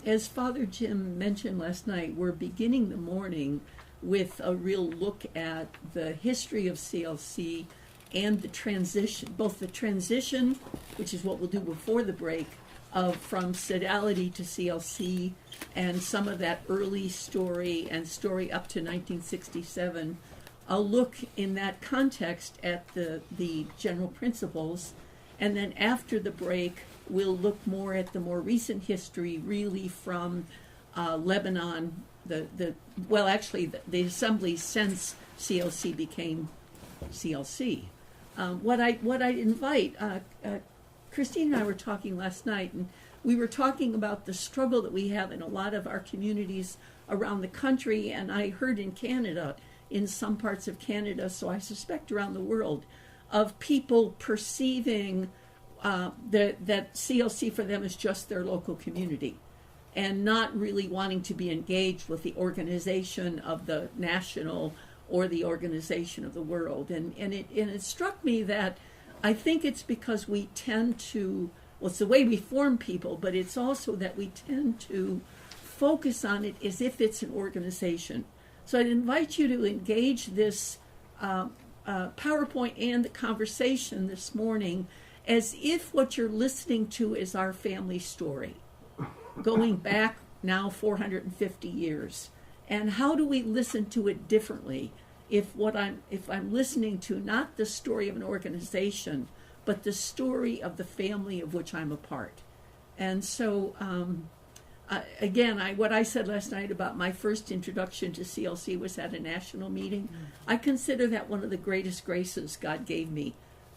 as Father Jim mentioned last night, we're beginning the morning with a real look at the history of CLC and the transition, both the transition, which is what we'll do before the break, from Sodality to CLC, and some of that early story and story up to 1967. I'll look in that context at the general principles, and then after the break, we'll look more at the more recent history, really from Lebanon, the assembly since CLC became CLC. What I invite, Christine and I were talking last night, and we were talking about the struggle that we have in a lot of our communities around the country, and I heard in Canada, in some parts of Canada, so I suspect around the world, of people perceiving that CLC for them is just their local community and not really wanting to be engaged with the organization of the national or the organization of the world. And it struck me that I think it's because we tend to, well, it's the way we form people, but it's also that we tend to focus on it as if it's an organization. So I'd invite you to engage this PowerPoint and the conversation this morning as if what you're listening to is our family story, going back now 450 years. And how do we listen to it differently if I'm listening to not the story of an organization, but the story of the family of which I'm a part? And so, again, what I said last night about my first introduction to CLC was at a national meeting. I consider that one of the greatest graces God gave me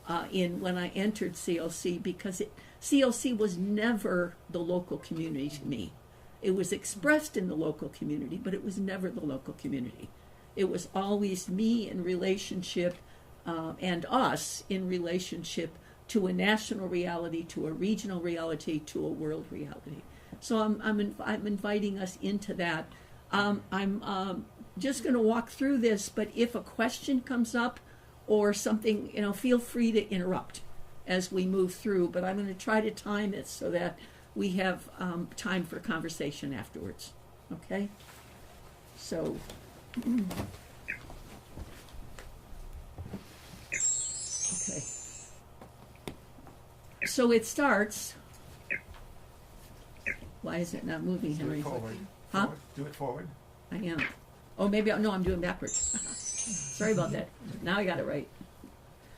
when I entered CLC, because CLC was never the local community to me. It was expressed in the local community, but it was never the local community. It was always me in relationship and us in relationship to a national reality, to a regional reality, to a world reality. So I'm inviting us into that. I'm just going to walk through this, but if a question comes up or something, feel free to interrupt as we move through. But I'm going to try to time it so that we have time for conversation afterwards. Okay? So. Okay. So it starts. Why is it not moving, Henry? Do it forward. Huh? Do it forward. I am. Oh, maybe, no, I'm doing backwards. Sorry about that. Now I got it right.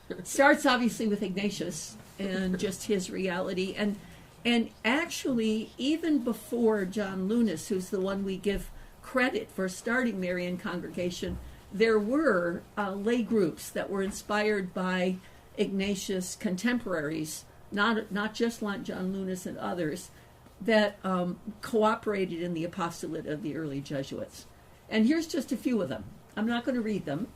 It starts obviously with Ignatius and just his reality. And actually, even before John Lunas, who's the one we give credit for starting Marian Congregation, there were lay groups that were inspired by Ignatius' contemporaries, not just John Lunas and others, that cooperated in the apostolate of the early Jesuits. And here's just a few of them. I'm not going to read them.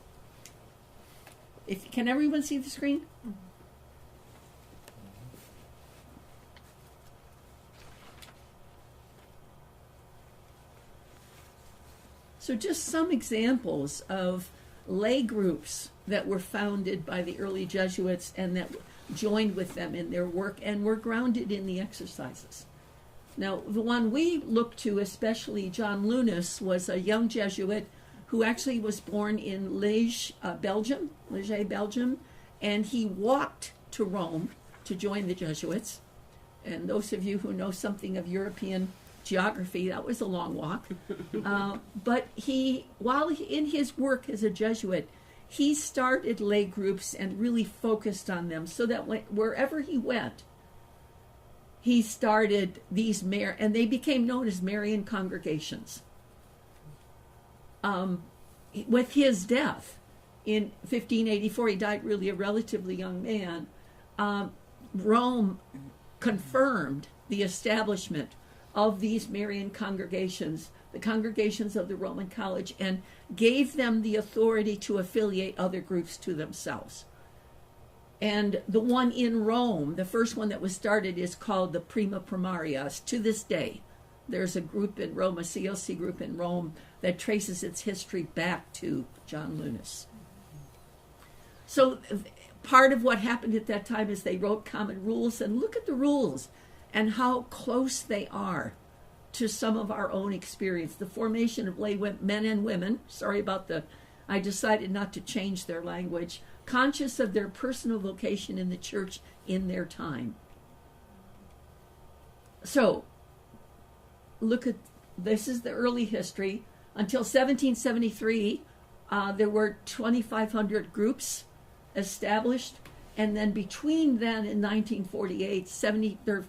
Can everyone see the screen? So just some examples of lay groups that were founded by the early Jesuits and that joined with them in their work and were grounded in the exercises. Now, the one we look to, especially John Lunas, was a young Jesuit who actually was born in Liège, Belgium, and he walked to Rome to join the Jesuits. And those of you who know something of European geography, that was a long walk. But while in his work as a Jesuit, he started lay groups and really focused on them so that wherever he went, he started these and they became known as Marian congregations. With his death in 1584, he died really a relatively young man. Rome confirmed the establishment of these Marian congregations, the congregations of the Roman College, and gave them the authority to affiliate other groups to themselves. And the one in Rome, the first one that was started, is called the Prima Primarias. To this day, there's a group in Rome, a CLC group in Rome, that traces its history back to John Lunas. So part of what happened at that time is they wrote common rules, and look at the rules and how close they are to some of our own experience. The formation of lay men and women, I decided not to change their language, conscious of their personal vocation in the church in their time. So, this is the early history. Until 1773, there were 2,500 groups established, and then between then and 1948,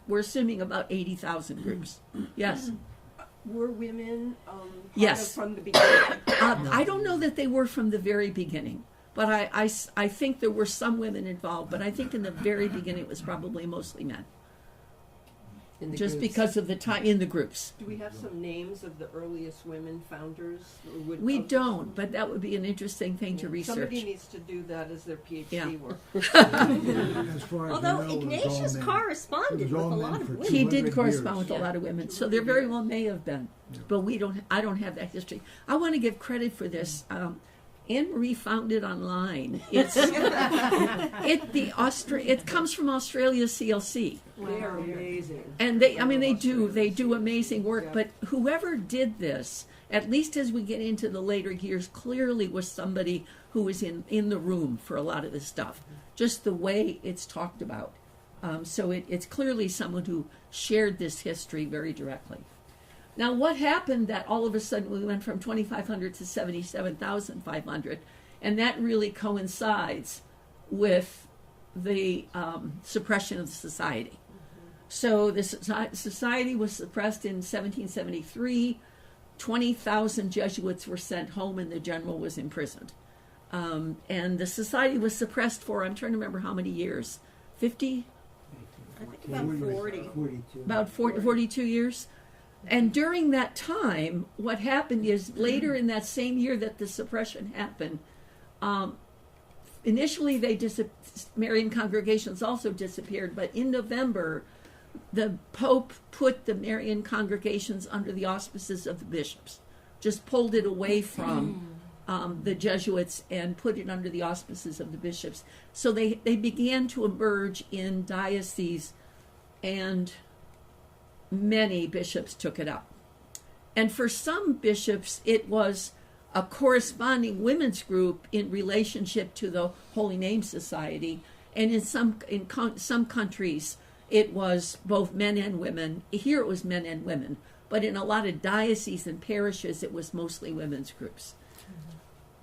we're assuming about 80,000 groups. Yes? Were women yes. from the beginning? I don't know that they were from the very beginning, but I think there were some women involved, but I think in the very beginning it was probably mostly men. Just because of the time in the groups. Do we have some names of the earliest women founders? We don't, but that would be an interesting thing to research. Somebody needs to do that as their PhD work. Although Ignatius corresponded with a lot of women. He did correspond with a lot of women, so there very well may have been. Yeah. But I don't have that history. I want to give credit for this. Anne-Marie found it online. It comes from Australia's CLC. They are amazing. And they do amazing work, yeah. But whoever did this, at least as we get into the later years, clearly was somebody who was in the room for a lot of this stuff. Just the way it's talked about. So it's clearly someone who shared this history very directly. Now, what happened that all of a sudden we went from 2,500 to 77,500, and that really coincides with the suppression of the society. So the society was suppressed in 1773. 20,000 Jesuits were sent home, and the general was imprisoned. And the society was suppressed for, I'm trying to remember how many years, 50? I think about 40. 42. About 42 years. And during that time, what happened is later in that same year that the suppression happened, initially Marian congregations also disappeared, but in November, the Pope put the Marian congregations under the auspices of the bishops, just pulled it away from the Jesuits and put it under the auspices of the bishops. So they began to emerge in dioceses, and many bishops took it up. And for some bishops, it was a corresponding women's group in relationship to the Holy Name Society. And in some countries, it was both men and women. Here it was men and women. But in a lot of dioceses and parishes, it was mostly women's groups.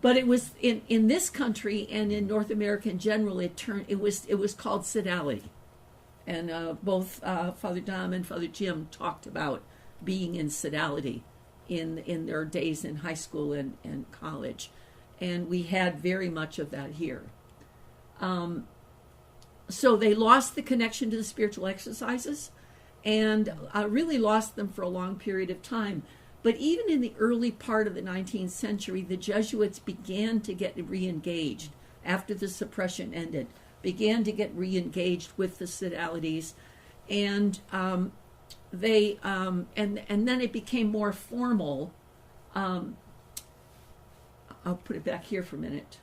But it was in this country and in North America in general, it was called sodality. And both Father Dom and Father Jim talked about being in sodality in their days in high school and college. And we had very much of that here. So they lost the connection to the spiritual exercises and really lost them for a long period of time. But even in the early part of the 19th century, the Jesuits began to get re-engaged after the suppression ended. Began to get re-engaged with the sodalities, and then it became more formal. I'll put it back here for a minute.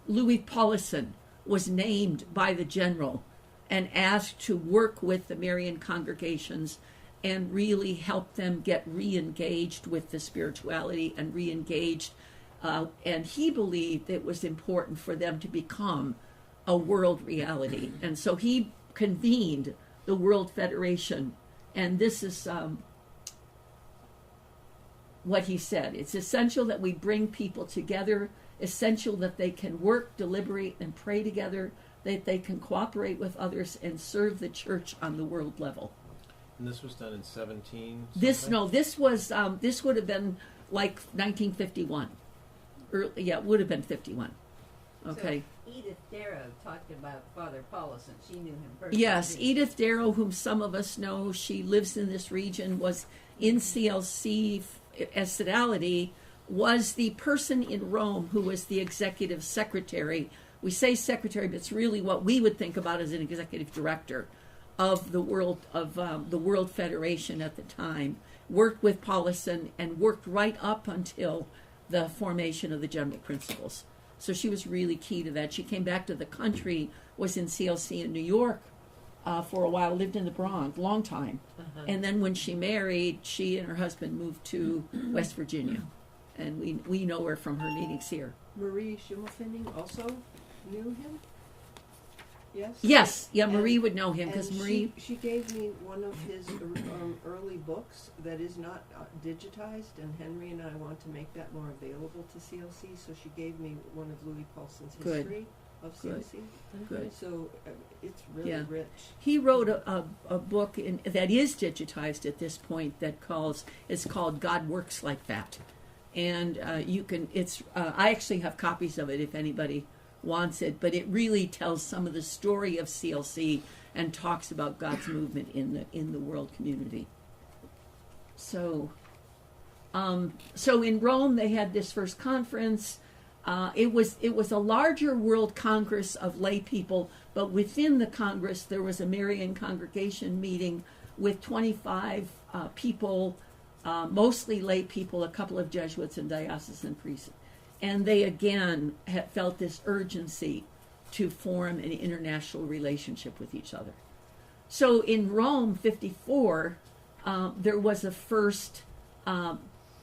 Louis Paulison was named by the general and asked to work with the Marian congregations and really help them get re-engaged with the spirituality and re-engaged. And he believed it was important for them to become a world reality. And so he convened the World Federation. And this is what he said. It's essential that we bring people together, essential that they can work, deliberate, and pray together, that they can cooperate with others and serve the church on the world level. And this was done in 17? This would have been like 1951. It would have been 51. Okay. So Edith Darrow talked about Father Paulison. She knew him personally. Yes, Edith Darrow, whom some of us know, she lives in this region, was in CLC as sodality, was the person in Rome who was the executive secretary. We say secretary, but it's really what we would think about as an executive director of the World Federation at the time. Worked with Paulison and worked right up until the formation of the general principles. So she was really key to that. She came back to the country, was in CLC in New York, for a while, lived in the Bronx, long time. And then when she married, she and her husband moved to West Virginia. And we know her from her meetings here. Marie Schimmelfinning also knew him? Yes? Yes, yeah, And- Marie would know him because and Marie. She gave me one of his early books that is not digitized, and Henry and I want to make that more available to CLC, so she gave me one of Louis Paulson's Good. history of Good. CLC. Good. So it's really Yeah. rich. He wrote a book that is digitized at this point it's called God Works Like That. And you can, I actually have copies of it if anybody wants it, but it really tells some of the story of CLC and talks about God's movement in the world community. So in Rome they had this first conference. It was a larger world congress of lay people, but within the congress there was a Marian congregation meeting with 25 people, mostly lay people, a couple of Jesuits and diocesan priests. And they again had felt this urgency to form an international relationship with each other. So in Rome, 54, there was a first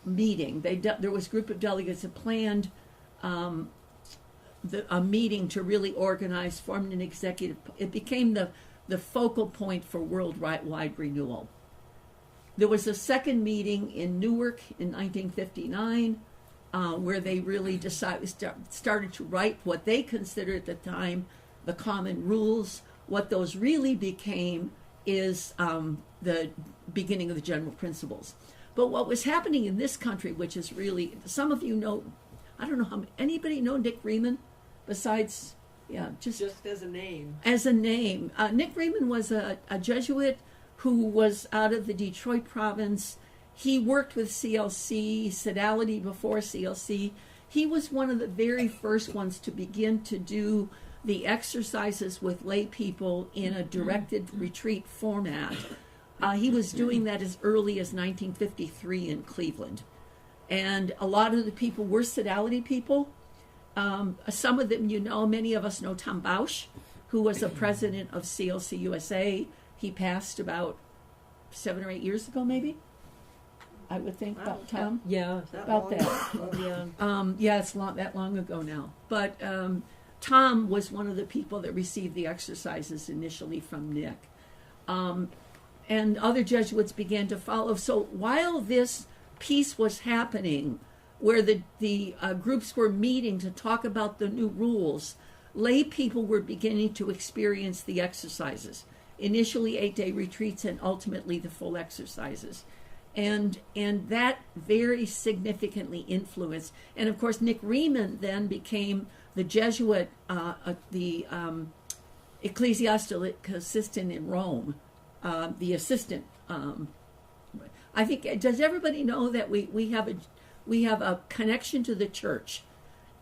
meeting. There was a group of delegates that planned a meeting to really organize, formed an executive. It became the focal point for worldwide renewal. There was a second meeting in Newark in 1959, where they really started to write what they considered at the time the common rules. What those really became is the beginning of the general principles. But what was happening in this country, which is really, some of you know, I don't know anybody know Nick Riemann besides, just as a name. As a name. Nick Riemann was a Jesuit who was out of the Detroit province. He worked with CLC, Sodality before CLC. He was one of the very first ones to begin to do the exercises with lay people in a directed retreat format. He was doing that as early as 1953 in Cleveland. And a lot of the people were Sodality people. Some of them many of us know Tom Bausch, who was a president of CLC USA. He passed about 7 or 8 years ago, maybe. I would think about Tom. Yeah, About that. It's that long ago now. But Tom was one of the people that received the exercises initially from Nick. And other Jesuits began to follow. So while this piece was happening, where the groups were meeting to talk about the new rules, lay people were beginning to experience the exercises. Initially 8-day retreats and ultimately the full exercises. And that very significantly influenced. And of course, Nick Riemann then became the Jesuit, the ecclesiastic assistant in Rome, the assistant. I think, does everybody know that we have a connection to the church,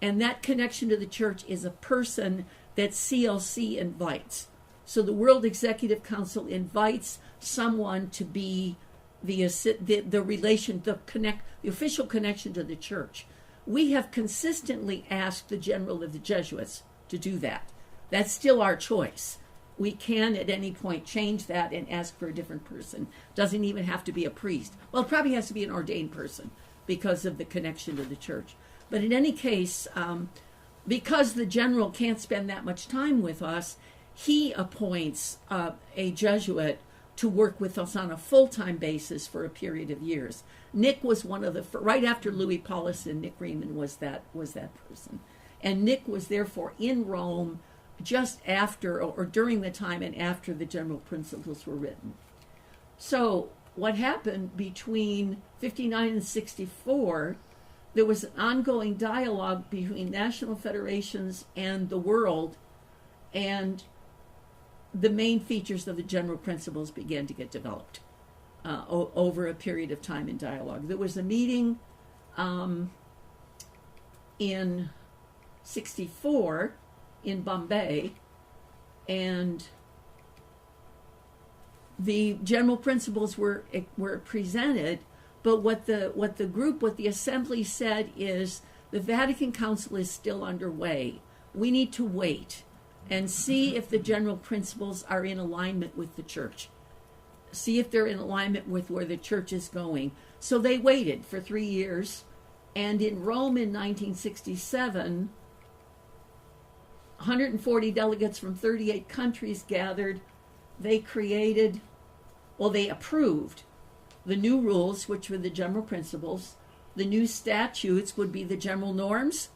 and that connection to the church is a person that CLC invites. So the World Executive Council invites someone to be the official connection to the church. We have consistently asked the General of the Jesuits to do that. That's still our choice. We can at any point change that and ask for a different person. Doesn't even have to be a priest. Well, it probably has to be an ordained person because of the connection to the church. But in any case, because the General can't spend that much time with us, he appoints a Jesuit to work with us on a full-time basis for a period of years. Nick was one of the right after Louis Paulson. Nick Riemann was that person, and Nick was therefore in Rome just after or during the time and after the general principles were written. So what happened between 59 and 64? There was an ongoing dialogue between national federations and the world, and the main features of the general principles began to get developed over a period of time in dialogue. There was a meeting in 64 in Bombay, and the general principles were presented, but what the assembly said is the Vatican Council is still underway. We need to wait. and see if the general principles are in alignment with the church. See if they're in alignment with where the church is going. So they waited for 3 years, and in Rome in 1967, 140 delegates from 38 countries gathered. They they approved the new rules, which were the general principles. The new statutes would be the general norms.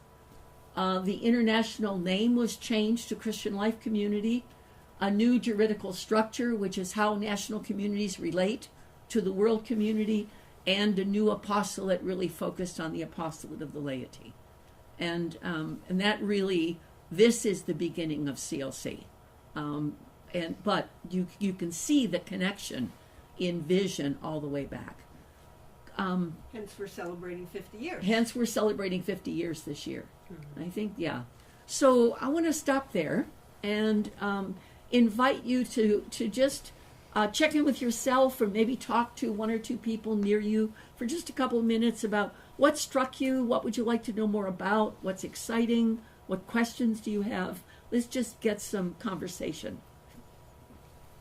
The international name was changed to Christian Life Community. A new juridical structure, which is how national communities relate to the world community, and a new apostolate really focused on the apostolate of the laity. And that really, this is the beginning of CLC. But you can see the connection in vision all the way back. Hence we're celebrating 50 years. Hence we're celebrating 50 years this year. I think, yeah. So I want to stop there and invite you to just check in with yourself, or maybe talk to one or two people near you for just a couple of minutes about what struck you, what would you like to know more about, what's exciting, what questions do you have. Let's just get some conversation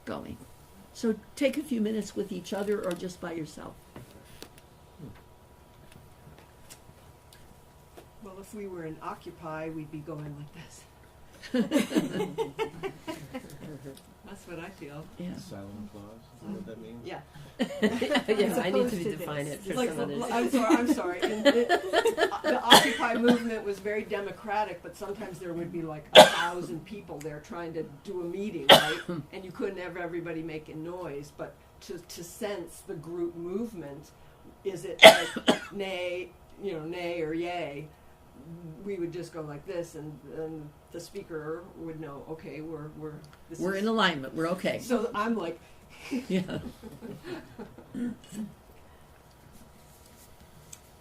going. So take a few minutes with each other or just by yourself. Well, if we were in Occupy, we'd be going like this. That's what I feel. Yeah. Silent applause. Is that what that means? Yeah. Yes, I need to define it for Like, some others. I'm sorry. And the Occupy movement was very democratic, but sometimes there would be like 1,000 people there trying to do a meeting, right? And you couldn't have everybody making noise. But to sense the group movement, is it like nay or yay? We would just go like this, and the speaker would know. Okay, we're in alignment. We're okay. So I'm like, yeah.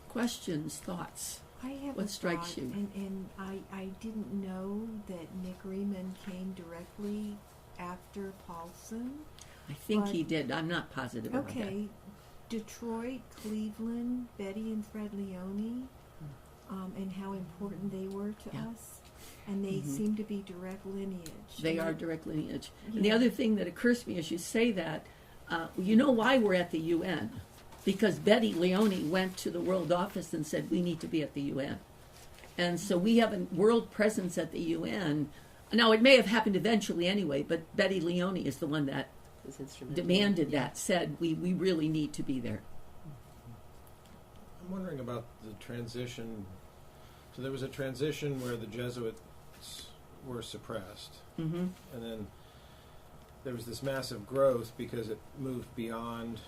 Questions, thoughts? I have What a strikes thought, you? And I didn't know that Nick Riemann came directly after Paulson. I think But- he did. I'm not positive about that. Okay, Detroit, Cleveland, Betty and Fred Leone, and how important they were to Yeah. us. And they seem to be direct lineage. They And are I- direct lineage. And the Yeah. other thing that occurs to me as you say that, you know why we're at the UN? Because Betty Leone went to the World Office and said, we need to be at the UN. And so we have a world presence at the UN. Now, it may have happened eventually anyway, but Betty Leone is the one that It's instrumental. demanded that, said we really need to be there. I'm wondering about the transition. So there was a transition where the Jesuits were suppressed, Mm-hmm. and then there was this massive growth because it moved beyond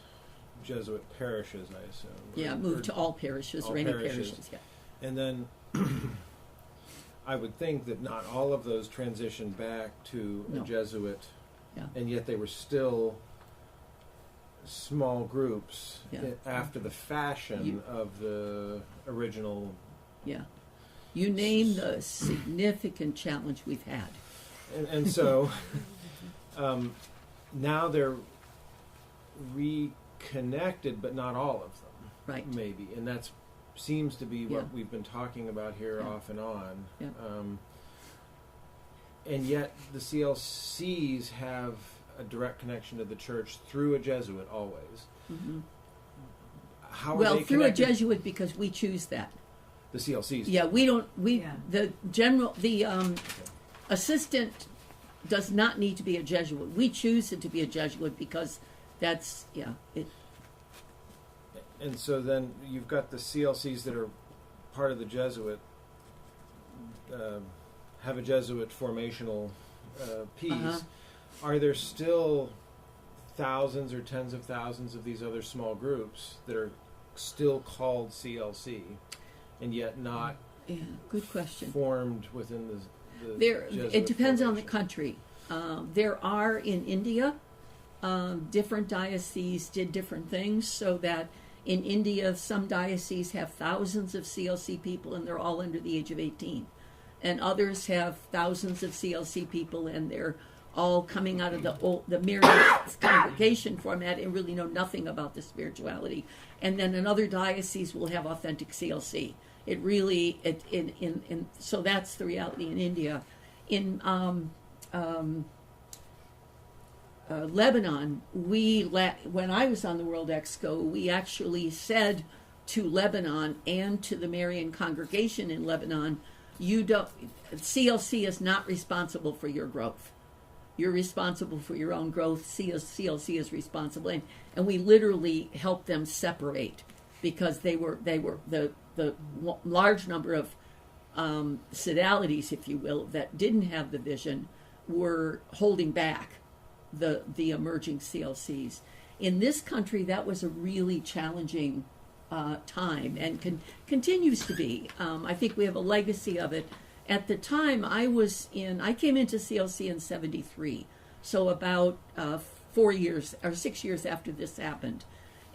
Jesuit parishes, I assume. Yeah, moved to all parishes all or any parishes. parishes. Yeah. And then I would think that not all of those transitioned back to No. a Jesuit, Yeah. and yet they were still small groups Yeah. after the fashion of the original. Yeah. You name the significant challenge we've had. And so now they're reconnected, but not all of them, Right. maybe. And that seems to be what Yeah. we've been talking about here Yeah. off and on. Yeah. And yet the CLCs have a direct connection to the church through a Jesuit always. Mm-hmm. How are Well, they through a connected? Jesuit because we choose that. The CLCs. Yeah, we don't. Yeah. The assistant does not need to be a Jesuit. We choose it to be a Jesuit because that's it. And so then you've got the CLCs that are part of the Jesuit, have a Jesuit formational piece. Uh-huh. Are there still thousands or tens of thousands of these other small groups that are still called CLC and yet not Yeah, good question. formed within the There, Jesuit it depends on the formation? country. There are in India, different dioceses did different things, so that in India, some dioceses have thousands of CLC people and they're all under the age of 18. And others have thousands of CLC people and they're all coming out of the Marian congregation format and really know nothing about the spirituality. And then another diocese will have authentic CLC. It really, so that's the reality in India. In Lebanon, when I was on the World Exco, we actually said to Lebanon and to the Marian congregation in Lebanon, CLC is not responsible for your growth. You're responsible for your own growth. CLC is responsible, and we literally helped them separate because they were the large number of sodalities, if you will, that didn't have the vision were holding back the emerging CLCs. In this country, that was a really challenging time and continues to be. I think we have a legacy of it. At the time, I came into CLC in '73, so about 4 years or 6 years after this happened.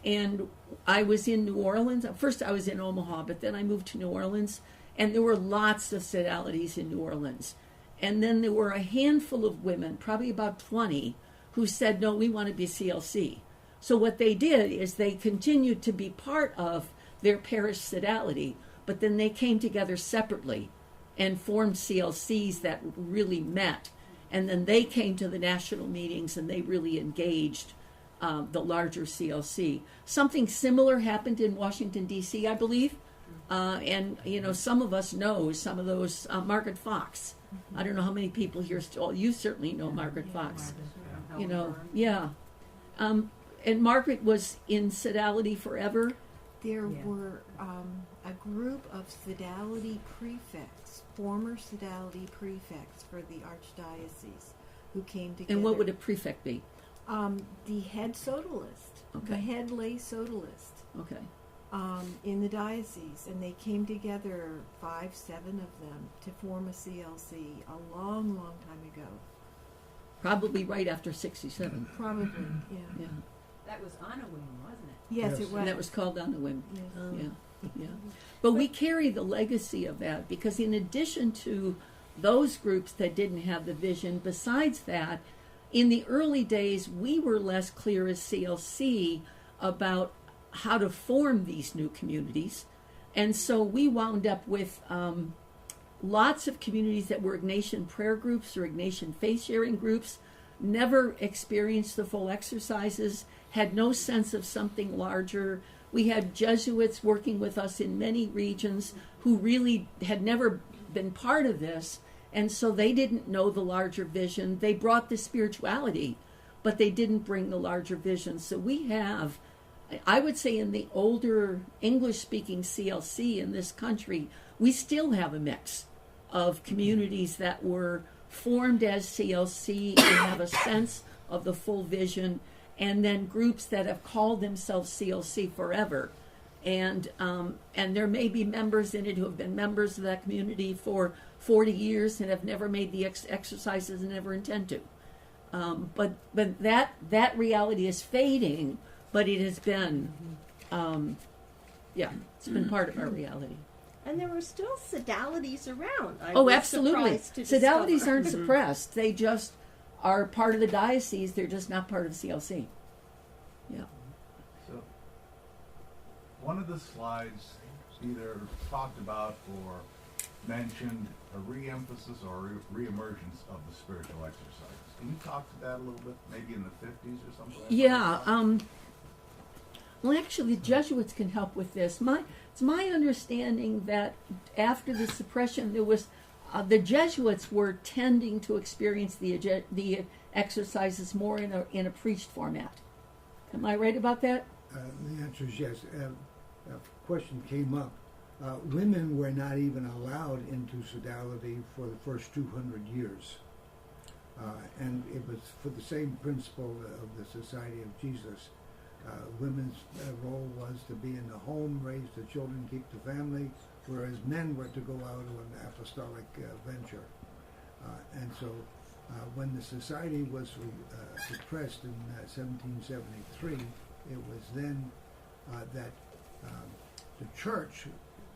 And I was in New Orleans. First, I was in Omaha, but then I moved to New Orleans, and there were lots of sodalities in New Orleans. And then there were a handful of women, probably about 20, who said, no, we want to be CLC. So what they did is they continued to be part of their parish sodality, but then they came together separately and formed CLCs that really met. And then they came to the national meetings and they really engaged the larger CLC. Something similar happened in Washington, D.C., I believe. And, some of us know some of those, Margaret Fox. I don't know how many people here you certainly know Margaret Fox. Yeah. And Margaret was in sodality forever. There were a group of sodality prefects, former sodality prefects for the archdiocese, who came together. And what would a prefect be? The head sodalist, the head lay sodalist. Okay. In the diocese, and they came together, 5, 7 of them, to form a CLC a long, long time ago. Probably right after 67. Probably, yeah. That was on a whim, wasn't it? Yes, it was. And that was called on the whim. Yes. Yeah. But we carry the legacy of that because in addition to those groups that didn't have the vision, besides that, in the early days, we were less clear as CLC about how to form these new communities. And so we wound up with lots of communities that were Ignatian prayer groups or Ignatian faith-sharing groups, never experienced the full exercises, had no sense of something larger. We had Jesuits working with us in many regions who really had never been part of this, and so they didn't know the larger vision. They brought the spirituality, but they didn't bring the larger vision. So we have, I would say in the older English-speaking CLC in this country, we still have a mix of communities that were formed as CLC and have a sense of the full vision, and then groups that have called themselves CLC forever. And there may be members in it who have been members of that community for 40 years and have never made the exercises and never intend to. But that reality is fading, but it has been, it's been part of our reality. And there were still sodalities around. Absolutely. Sodalities aren't suppressed. They just are part of the diocese. They're just not part of CLC. Yeah. So, one of the slides either talked about or mentioned a re-emphasis or re-emergence of the spiritual exercises. Can you talk to that a little bit? Maybe in the 50s or something like that? Yeah. Well, actually, the Jesuits can help with this. It's my understanding that after the suppression, there was the Jesuits were tending to experience the exercises more in a preached format. Am I right about that? The answer is yes. A question came up. Women were not even allowed into sodality for the first 200 years. And it was for the same principle of the Society of Jesus. Women's role was to be in the home, raise the children, keep the family, whereas men were to go out on an apostolic venture. And so when the society was suppressed in 1773, it was then that the church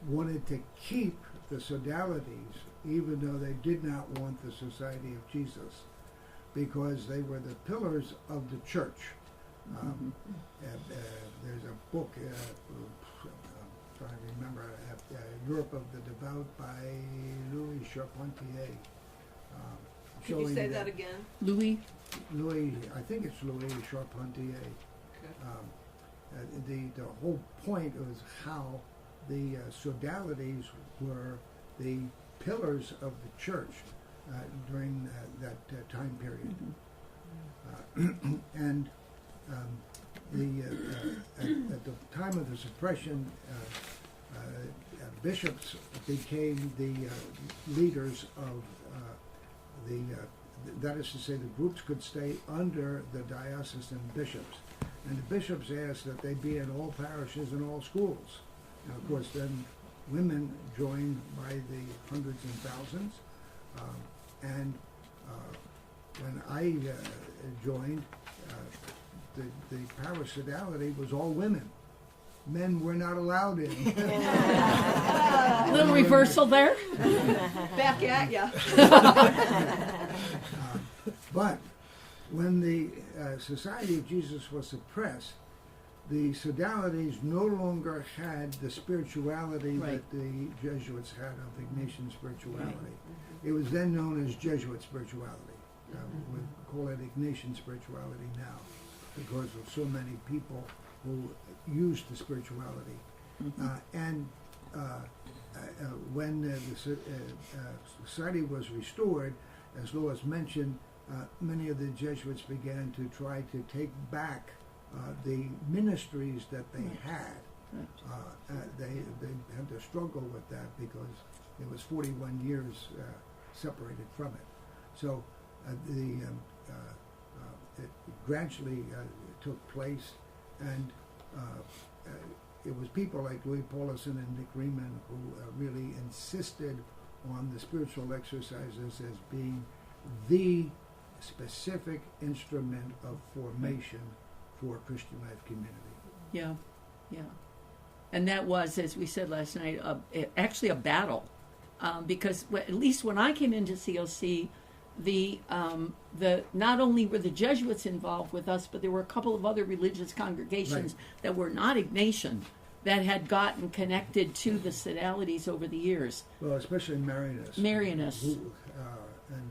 wanted to keep the sodalities, even though they did not want the Society of Jesus, because they were the pillars of the church. There's a book, I'm trying to remember, Europe of the Devout by Louis Charpentier. Can you say that again? Louis? Louis, I think it's Louis Charpentier. Okay. The whole point was how the sodalities were the pillars of the church during that time period. And at the time of the suppression, bishops became the leaders of that is to say, the groups could stay under the diocesan bishops. And the bishops asked that they be in all parishes and all schools. And of course, then women joined by the hundreds and thousands. And when I joined, the parish sodality was all women. Men were not allowed in. Little reversal there. Back at ya. But when the Society of Jesus was suppressed, the sodalities no longer had the spirituality Right. that the Jesuits had of Ignatian spirituality. It was then known as Jesuit spirituality. We call it Ignatian spirituality now because of so many people who used the spirituality. When the society was restored, as Lois mentioned, many of the Jesuits began to try to take back the ministries that they had. They had to struggle with that because it was 41 years separated from it. So it gradually took place, and it was people like Louis Paulison and Nick Riemann who really insisted on the spiritual exercises as being the specific instrument of formation for Christian life community. Yeah, yeah. And that was, as we said last night, actually a battle. Because at least when I came into CLC, the not only were the Jesuits involved with us, but there were a couple of other religious congregations that were not Ignatian that had gotten connected to the sodalities over the years. Well, especially Marianists. Marianists. And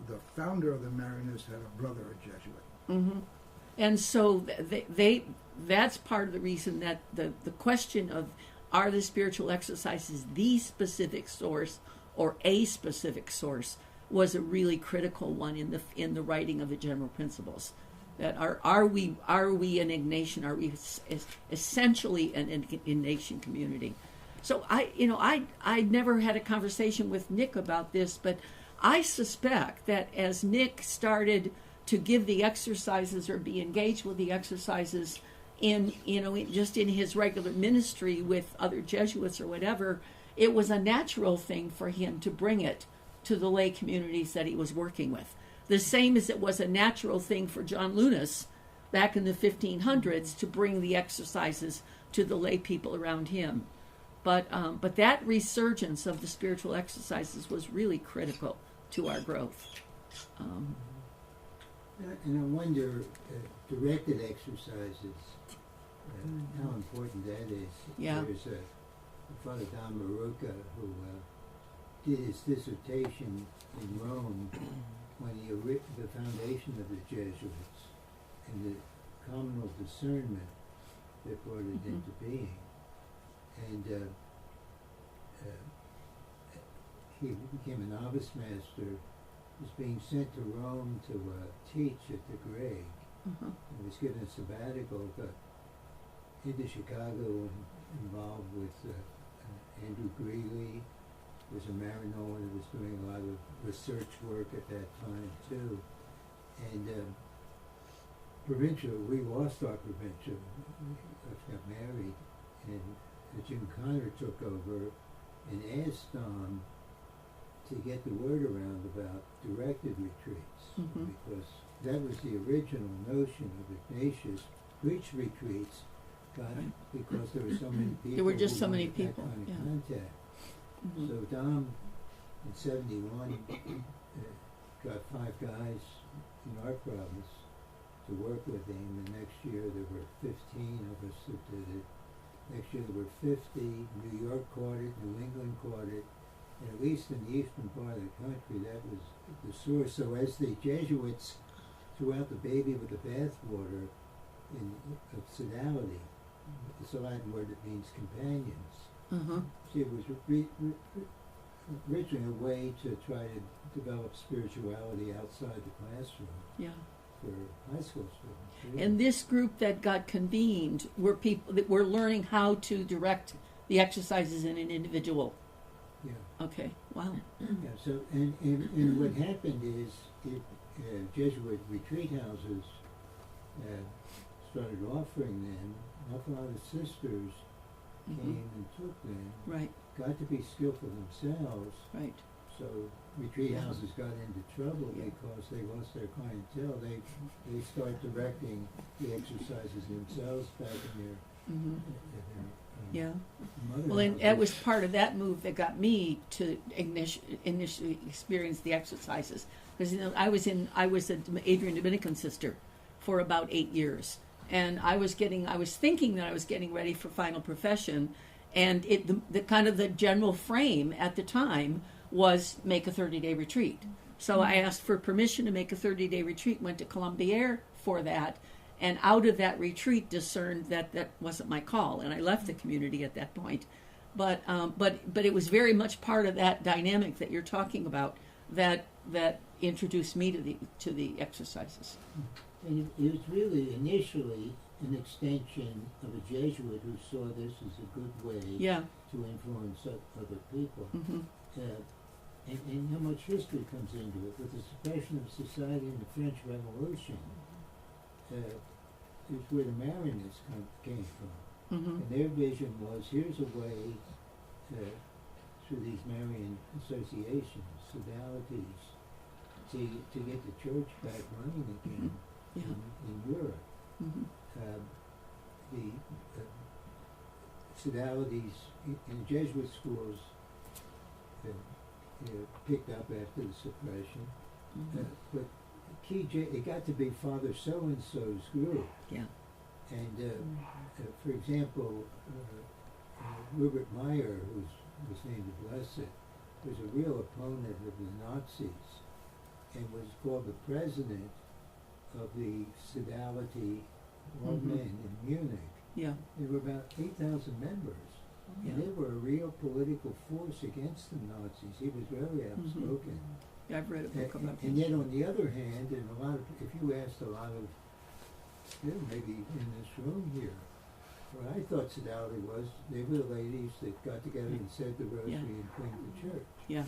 the founder of the Marianists had a brother, a Jesuit. Mm-hmm. And so that's part of the reason that the question of are the spiritual exercises the specific source or a specific source was a really critical one in the writing of the general principles. That are we an Ignatian? Are we essentially an Ignatian community? So I never had a conversation with Nick about this, but I suspect that as Nick started to give the exercises or be engaged with the exercises just in his regular ministry with other Jesuits or whatever, it was a natural thing for him to bring it to the lay communities that he was working with. The same as it was a natural thing for John Lunas back in the 1500s to bring the exercises to the lay people around him. But that resurgence of the spiritual exercises was really critical to our growth. And I wonder, directed exercises, how important that is. Yeah. There's Father Don Maruca who did his dissertation in Rome when the foundation of the Jesuits and the communal discernment that brought it into being. And he became a novice master, was being sent to Rome to teach at the Greg. He was given a sabbatical, got into Chicago and involved with Andrew Greeley. Was a Maranoan who was doing a lot of research work at that time too. And we lost our provincial. I got married, and Jim Connor took over and asked Dom to get the word around about directed retreats, because that was the original notion of Ignatius. Preach retreats, because there were so many people. There were just so many people. That kind of contact. So Dom, in '71, got 5 guys in our province to work with him. The next year there were 15 of us that did it. Next year there were 50. New York caught it, New England caught it, And at least in the eastern part of the country, that was the source. So as the Jesuits threw out the baby with the bathwater of sodality, it's a Latin word that means companions. Uh-huh. See, it was originally a way to try to develop spirituality outside the classroom. Yeah. For high school students. And this group that got convened were people that were learning how to direct the exercises in an individual. Yeah. Okay. Wow. Yeah. So, and what happened is, Jesuit retreat houses started offering them. An awful lot of sisters came and took them. Right. Got to be skillful themselves. Right. So retreat houses got into trouble because they lost their clientele. They started directing the exercises themselves back in their, Yeah. mother Well, and houses. that was part of that move that got me to initially experience the exercises, because I was an Adrian Dominican sister for about 8 years, and I was thinking that I was getting ready for final profession, and the kind of the general frame at the time was make a 30-day retreat. So I asked for permission to make a 30-day retreat, went to Colombier for that, and out of that retreat discerned that that wasn't my call, and I left the community at that point. But it was very much part of that dynamic that you're talking about that introduced me to the exercises. And it was really initially an extension of a Jesuit who saw this as a good way to influence other people. Mm-hmm. And how much history comes into it. With the suppression of society in the French Revolution, is where the Maronists came from. Mm-hmm. And their vision was, here's a way through these Marian associations, sodalities, to get the church back running again in Europe. Mm-hmm. The sodalities in Jesuit schools picked up after the suppression, but it got to be Father so-and-so's group. Yeah. And for example, Rupert Meyer, who was named the Blessed, was a real opponent of the Nazis and was called the president of the Sodality All Men in Munich. Yeah. There were about 8,000 members. And they were a real political force against the Nazis. He was very outspoken. Yeah, I've read a book about And yet, on the other hand, and if you asked a lot of, maybe in this room here, what I thought sodality was, they were the ladies that got together and said the rosary and cleaned the church. Yeah.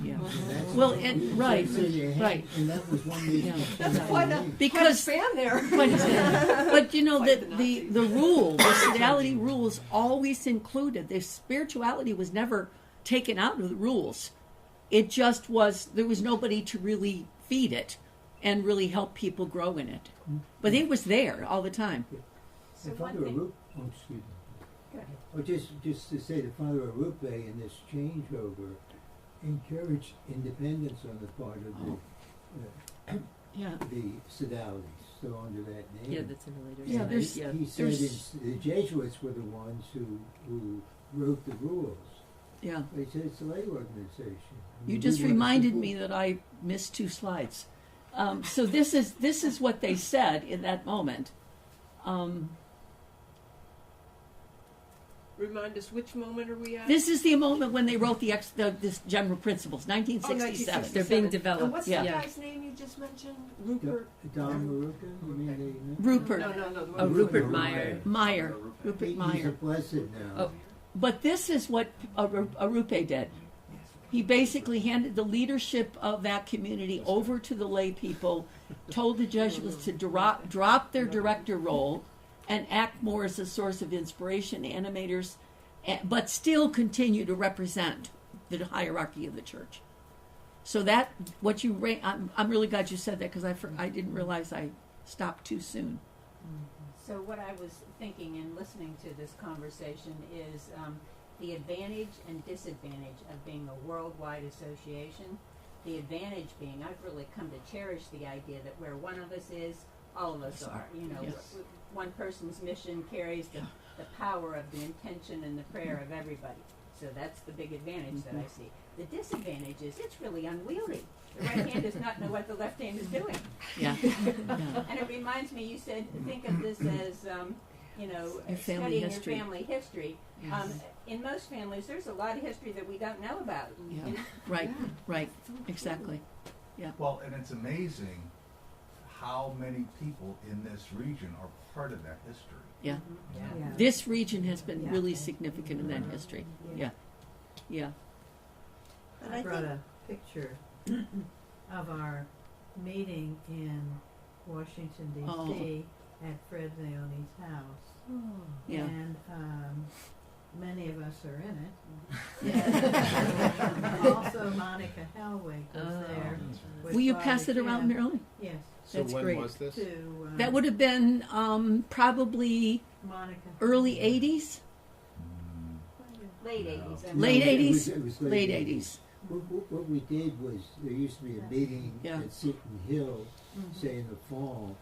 Yeah. And Well, and right. And that was one reason. That's quite a Because span there. but you know Like that the the rule, the sodality rules always included. The spirituality was never taken out of the rules. It just was, there was nobody to really feed it and really help people grow in it. But it was there all the time. So And one Father thing. Arupe, excuse me. Or just to say that Father Arupe in this changeover encouraged independence on the part of the sodalities, still under that name. Yeah, that's in a later Yeah, slide. there's- He said the Jesuits were the ones who wrote the rules. Yeah. But he said it's a lay organization. You just reminded me that I missed 2 slides. So this is what they said in that moment. Remind us, which moment are we at? This is the moment when they wrote this general principles, 1967. They're being developed. And what's Yeah. the guy's name you just mentioned? Rupert. Don Maruca? You mean Rupert. No. Oh, Rupert Meyer. Meyer. Rupert He's a Meyer. blessed now. Oh. But this is what Arupe did. He basically handed the leadership of that community over to the lay people, told the Jesuits to drop their director role and act more as a source of inspiration, animators, but still continue to represent the hierarchy of the church. So that, what you, I'm really glad you said that, because I didn't realize I stopped too soon. So what I was thinking and listening to this conversation is the advantage and disadvantage of being a worldwide association. The advantage being, I've really come to cherish the idea that where one of us is, all of us are. You know, Yes. one person's mission carries the power of the intention and the prayer of everybody. So that's the big advantage that I see. The disadvantage is it's really unwieldy. The right hand does not know what the left hand is doing. Yeah. Yeah. And it reminds me, you said, think of this as, Your family studying history. your family history. Yes. In most families, there's a lot of history that we don't know about. Yeah. Right. Right. Exactly. Yeah. Well, and it's amazing how many people in this region are part of that history. Yeah. Yeah. This region has been really significant in that history. Yeah. Yeah. But I I brought think a picture of our meeting in Washington, D.C. at Fred Leone's house. Yeah. And many of us are in it. Also, Monica Helwig was there. with Will you Father pass it around, Jim. Marilyn? Yes. So That's when great. was this? To That would have been probably Monica. early 80s? Late 80s. Late No, it 80s? was- it was Late 80s. What we did was, there used to be a meeting Yeah. at Seton Hill, say in the fall,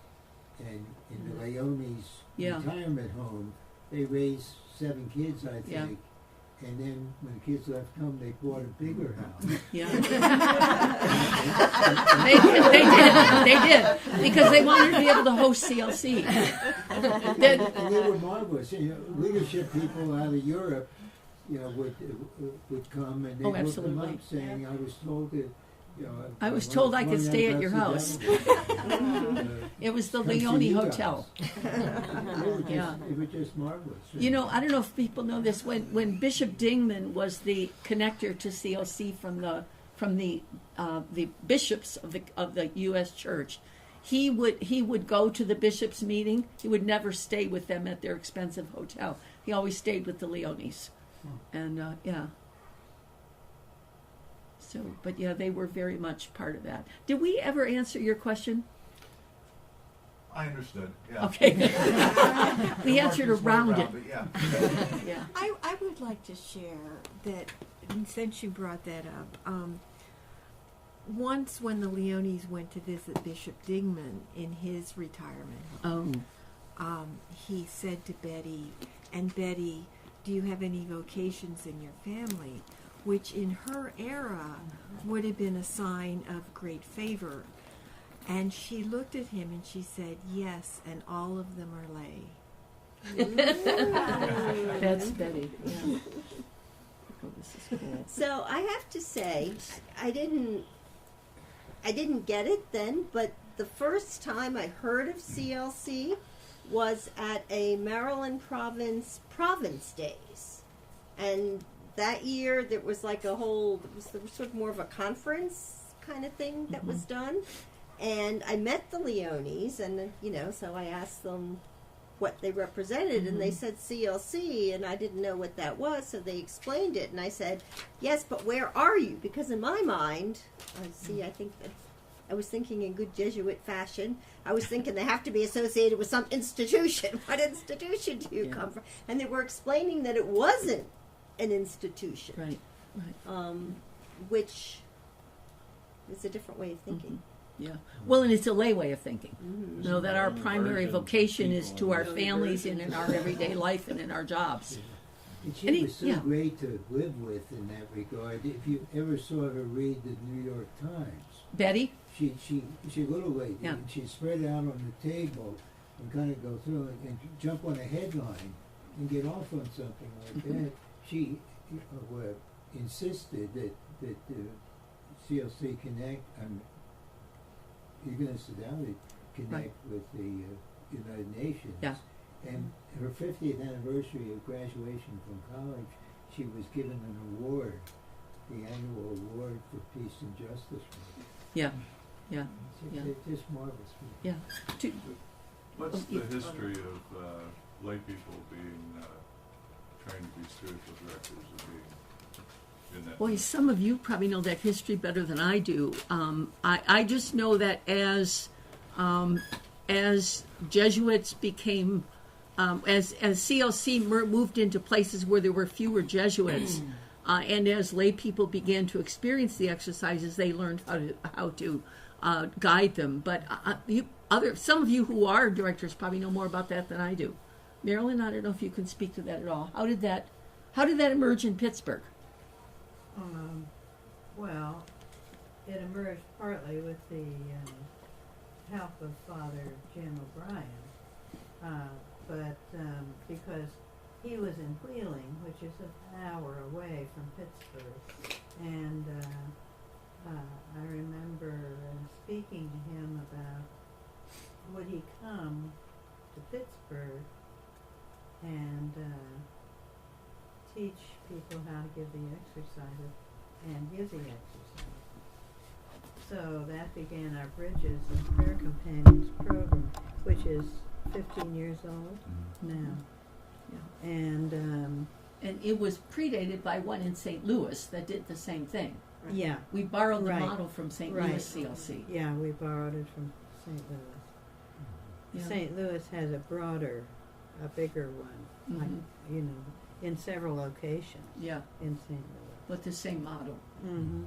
and in the Leone's Yeah. retirement home, they raised 7 kids, I think. Yeah. And then when the kids left home, they bought a bigger house. Yeah. they did, because they wanted to be able to host CLC. And they were marvelous. Leadership people out of Europe, would come and they Oh, would come absolutely. up saying, "I was told that." I was told I could stay at your house. It was the Come see Leone you Hotel. Yeah. It was just marvelous. I don't know if people know this. When Bishop Dingman was the connector to CLC from the bishops of the U.S. Church, he would go to the bishops' meeting. He would never stay with them at their expensive hotel. He always stayed with the Leones, and yeah. So, but yeah, they were very much part of that. Did we ever answer your question? I understood. Yeah. Okay. We answered Marcus went around it. but yeah. Yeah. I would like to share that, since you brought that up, once when the Leones went to visit Bishop Dingman in his retirement home, he said to Betty, "And Betty, do you have any vocations in your family?" Which in her era would have been a sign of great favor. And she looked at him and she said, "Yes, and all of them are lay." That's Betty. Yeah. Oh, this is cool. so. I have to say, I didn't get it then, but the first time I heard of CLC was at a Maryland Province Days, and that year there was like there was sort of more of a conference kind of thing that was done, and I met the Leones, and so I asked them what they represented, and they said CLC, and I didn't know what that was, so they explained it, and I said, "Yes, but where are you?" Because in my mind, I think that I was thinking in good Jesuit fashion. I was thinking they have to be associated with some institution. What institution do you come from? And they were explaining that it wasn't an institution, Right. which is a different way of thinking. Yeah. Well, and it's a lay way of thinking. Mm-hmm. Know that our primary vocation is to our families and in our everyday life and in our jobs. And she And he- was so yeah. great to live with in that regard. If you ever saw her read the New York Times, Betty? she's a little lady, Yeah. and she'd spread out on the table and kind of go through it and jump on a headline and get off on something like that. She insisted that the CLC Connect, Huguenot Fidelity Connect with the United Nations. Yeah. And her 50th anniversary of graduation from college, she was given an award, the annual award for peace and justice. Yeah. Yeah. Yeah. It's just marvelous. Yeah. What's Oh, the history of lay people being trained to be spiritual directors or being in that? Boy, some of you probably know that history better than I do. I just know that as Jesuits became, as CLC moved into places where there were fewer Jesuits, and as lay people began to experience the exercises, they learned how to guide them. But some of you who are directors probably know more about that than I do. Marilyn, I don't know if you can speak to that at all. How did that emerge in Pittsburgh? Well, it emerged partly with the help of Father Jim O'Brien, but because he was in Wheeling, which is an hour away from Pittsburgh, and I remember speaking to him about would he come to Pittsburgh and teach people how to give the exercises and give the exercises. So that began our Bridges and Prayer Companions program, which is 15 years old now. Yeah. And it was predated by one in St. Louis that did the same thing. yeah, We borrowed the Right. model from St. Right. Louis CLC. yeah, we borrowed it from St. Louis. Yeah. St. Louis has a bigger one, like, Mhm. you know, in several locations Yeah, in St. Louis. but the same model. Mm-hmm.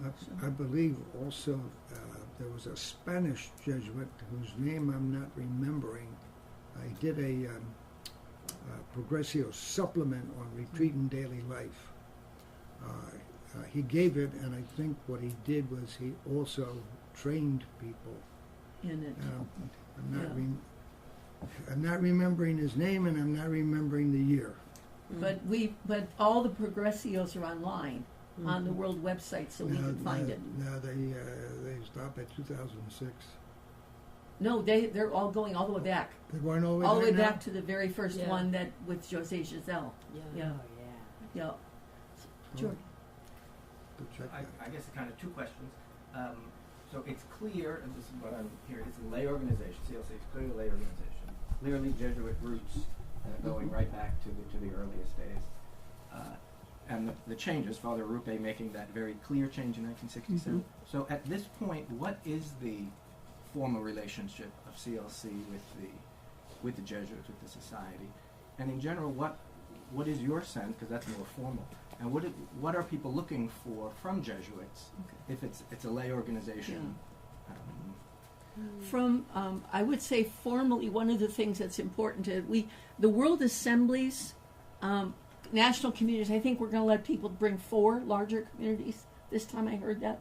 Yeah. I believe also there was a Spanish Jesuit whose name I'm not remembering. He did a Progressio supplement on retreat and daily life. He gave it, and I think what he did was he also trained people. In it. I'm not remembering his name, and I'm not remembering the year. But all the Progressios are online on the World website, so we can find it. No, they stopped at 2006. No, they're all going all the way back. They weren't all All the way there now? back to the very first Yeah. one that with Jose Giselle. Yeah. Yeah. Yeah. George. Go check that. I guess kind of two questions. So it's clear, and this is what I'm hearing, it's a lay organization. CLC is clearly a lay organization. Clearly Jesuit roots going right back to the earliest days. And the changes, Father Rupe making that very clear change in 1967. So at this point, what is the formal relationship of CLC with the Jesuits, with the society? And in general, what is your sense, because that's more formal, and what are people looking for from Jesuits if it's a lay organization? From I would say formally, one of the things that's important to the World Assemblies, national communities. I think we're going to let people bring 4 larger communities. This time I heard that.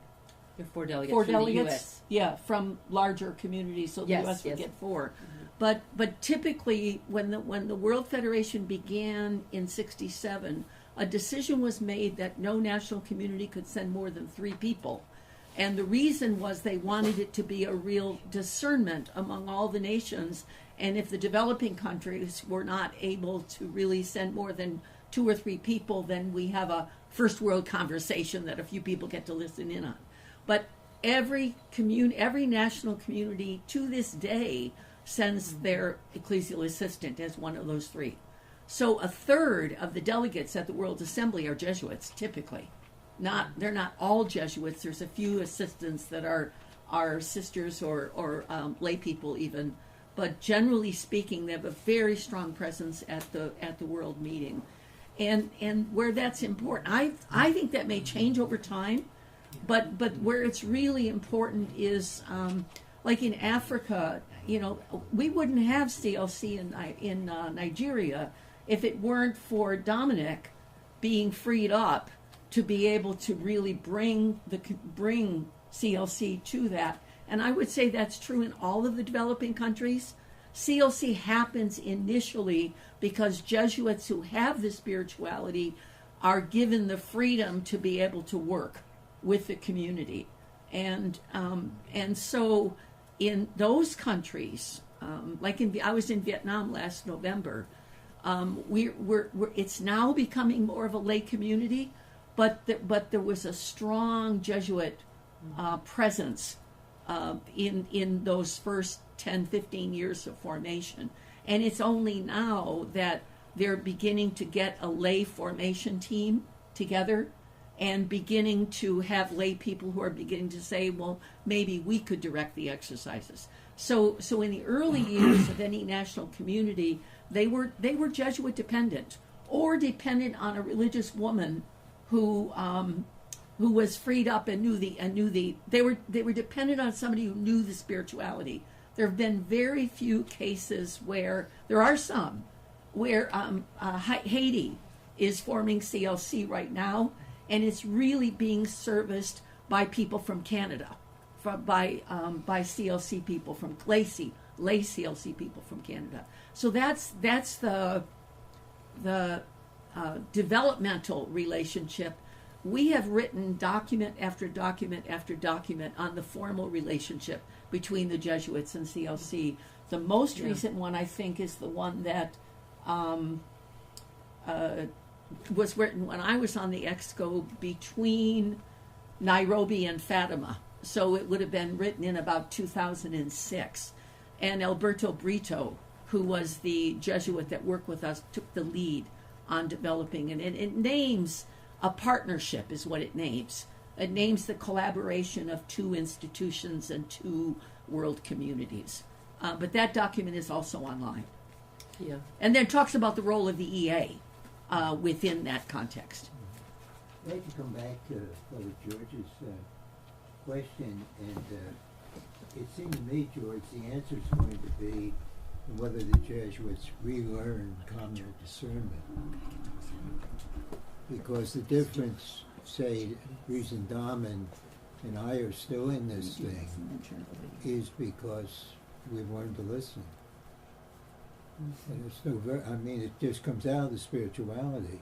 There are 4 delegates 4 from delegates. the U.S. Yeah, from larger communities, so the Yes, U.S. would yes. get 4. But typically, when the World Federation began in '67, a decision was made that no national community could send more than 3 people. And the reason was they wanted it to be a real discernment among all the nations. And if the developing countries were not able to really send more than 2 or 3 people, then we have a first world conversation that a few people get to listen in on. But every national community to this day sends their ecclesial assistant as one of those 3. So a third of the delegates at the World Assembly are Jesuits, typically. They're not all Jesuits. There's a few assistants that are sisters or lay people even, but generally speaking, they have a very strong presence at the World meeting, and where that's important. I think that may change over time, but where it's really important is like in Africa. We wouldn't have CLC in Nigeria if it weren't for Dominic being freed up to be able to really bring CLC to that. And I would say that's true in all of the developing countries. CLC happens initially because Jesuits who have the spirituality are given the freedom to be able to work with the community. And so in those countries, I was in Vietnam last November, it's now becoming more of a lay community, but there was a strong Jesuit presence in those first 10, 15 years of formation. And it's only now that they're beginning to get a lay formation team together and beginning to have lay people who are beginning to say, well, maybe we could direct the exercises. So in the early years of any national community, they were Jesuit dependent or dependent on a religious woman who was freed up and they were dependent on somebody who knew the spirituality. There have been very few cases where there are some where Haiti is forming CLC right now, and it's really being serviced by people from Canada, by CLC people from lay CLC people from Canada. So that's the developmental relationship. We have written document after document after document on the formal relationship between the Jesuits and CLC. The most recent one, I think, is the one that was written when I was on the Exco between Nairobi and Fatima. So it would have been written in about 2006. And Alberto Brito, who was the Jesuit that worked with us, took the lead on developing it. And it names a partnership, is what it names. It names the collaboration of two institutions and two world communities. But that document is also online. Yeah. And then talks about the role of the EA within that context. I'd like to come back to Brother George's question, and it seemed to me, George, the answer is going to be whether the Jesuits relearned common discernment. Because the difference, say, Reason Dahmen and I are still in this thing, is because we've learned to listen. And it's no I mean, it just comes out of the spirituality.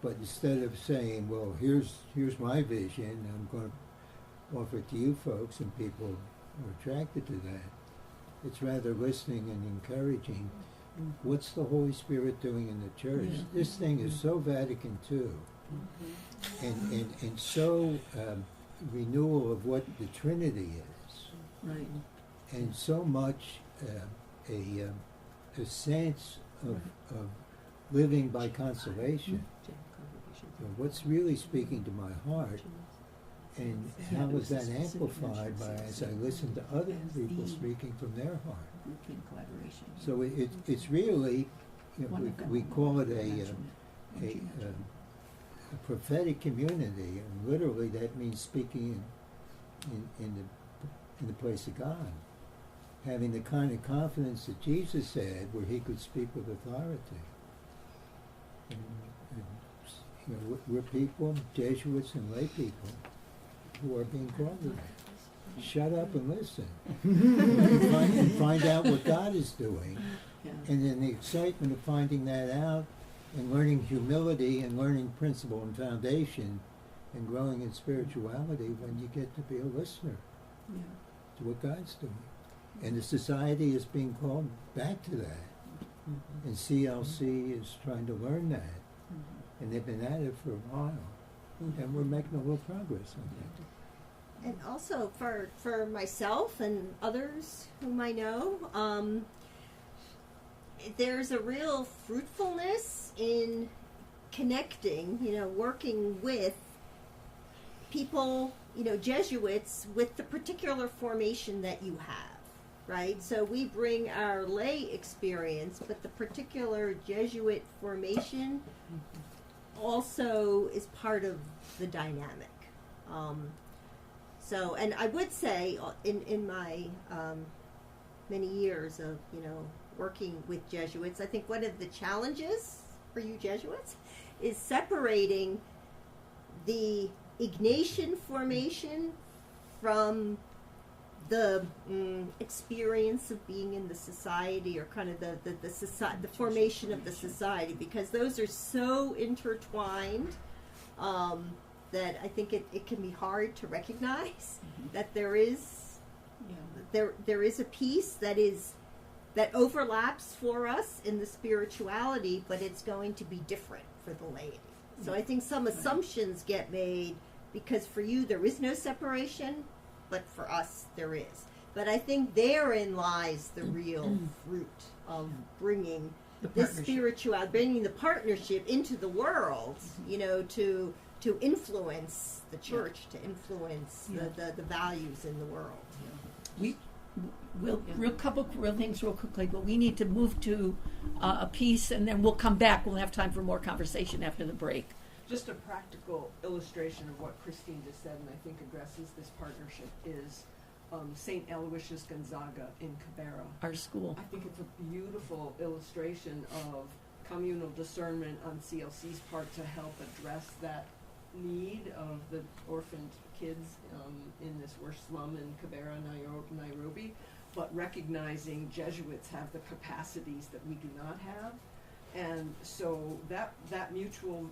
But instead of saying, well, here's my vision, I'm going to offer it to you folks, and people are attracted to that, it's rather listening and encouraging. What's the Holy Spirit doing in the church? Yeah. This thing is so Vatican II, and so renewal of what the Trinity is, Right. and so much a sense of living by consolation. What's really speaking to my heart, and how is that amplified by as I listen to other people speaking from their heart? So it's really, you know, we call it a prophetic community, and literally that means speaking in the place of God, having the kind of confidence that Jesus had, where he could speak with authority. And, you know, we're people, Jesuits and lay people, who are being called to that. Shut up and listen, and find out what God is doing, and then the excitement of finding that out, and learning humility, and learning principle and foundation, and growing in spirituality when you get to be a listener to what God's doing. And the society is being called back to that, and CLC is trying to learn that, and they've been at it for a while, and we're making a little progress on that. And also for myself and others whom I know, there's a real fruitfulness in connecting, working with people, Jesuits, with the particular formation that you have, right? So we bring our lay experience, but the particular Jesuit formation also is part of the dynamic. So, and I would say, in my many years of working with Jesuits, I think one of the challenges for you Jesuits is separating the Ignatian formation from the experience of being in the society, or kind of the formation of the society, because those are so intertwined. That I think it can be hard to recognize that there is a piece that overlaps for us in the spirituality, but it's going to be different for the laity. So I think some assumptions get made, because for you there is no separation, but for us there is. But I think therein lies the real fruit of bringing this spirituality, bringing the partnership into the world, to influence the church, to influence the values in the world. We'll couple real things real quickly, but we need to move to a piece, and then we'll come back. We'll have time for more conversation after the break. Just a practical illustration of what Christine just said, and I think addresses this partnership, is St. Aloysius Gonzaga in Cabrera. Our school. I think it's a beautiful illustration of communal discernment on CLC's part to help address that need of the orphaned kids in this worst slum in Kibera, Nairobi, but recognizing Jesuits have the capacities that we do not have. And so that mutual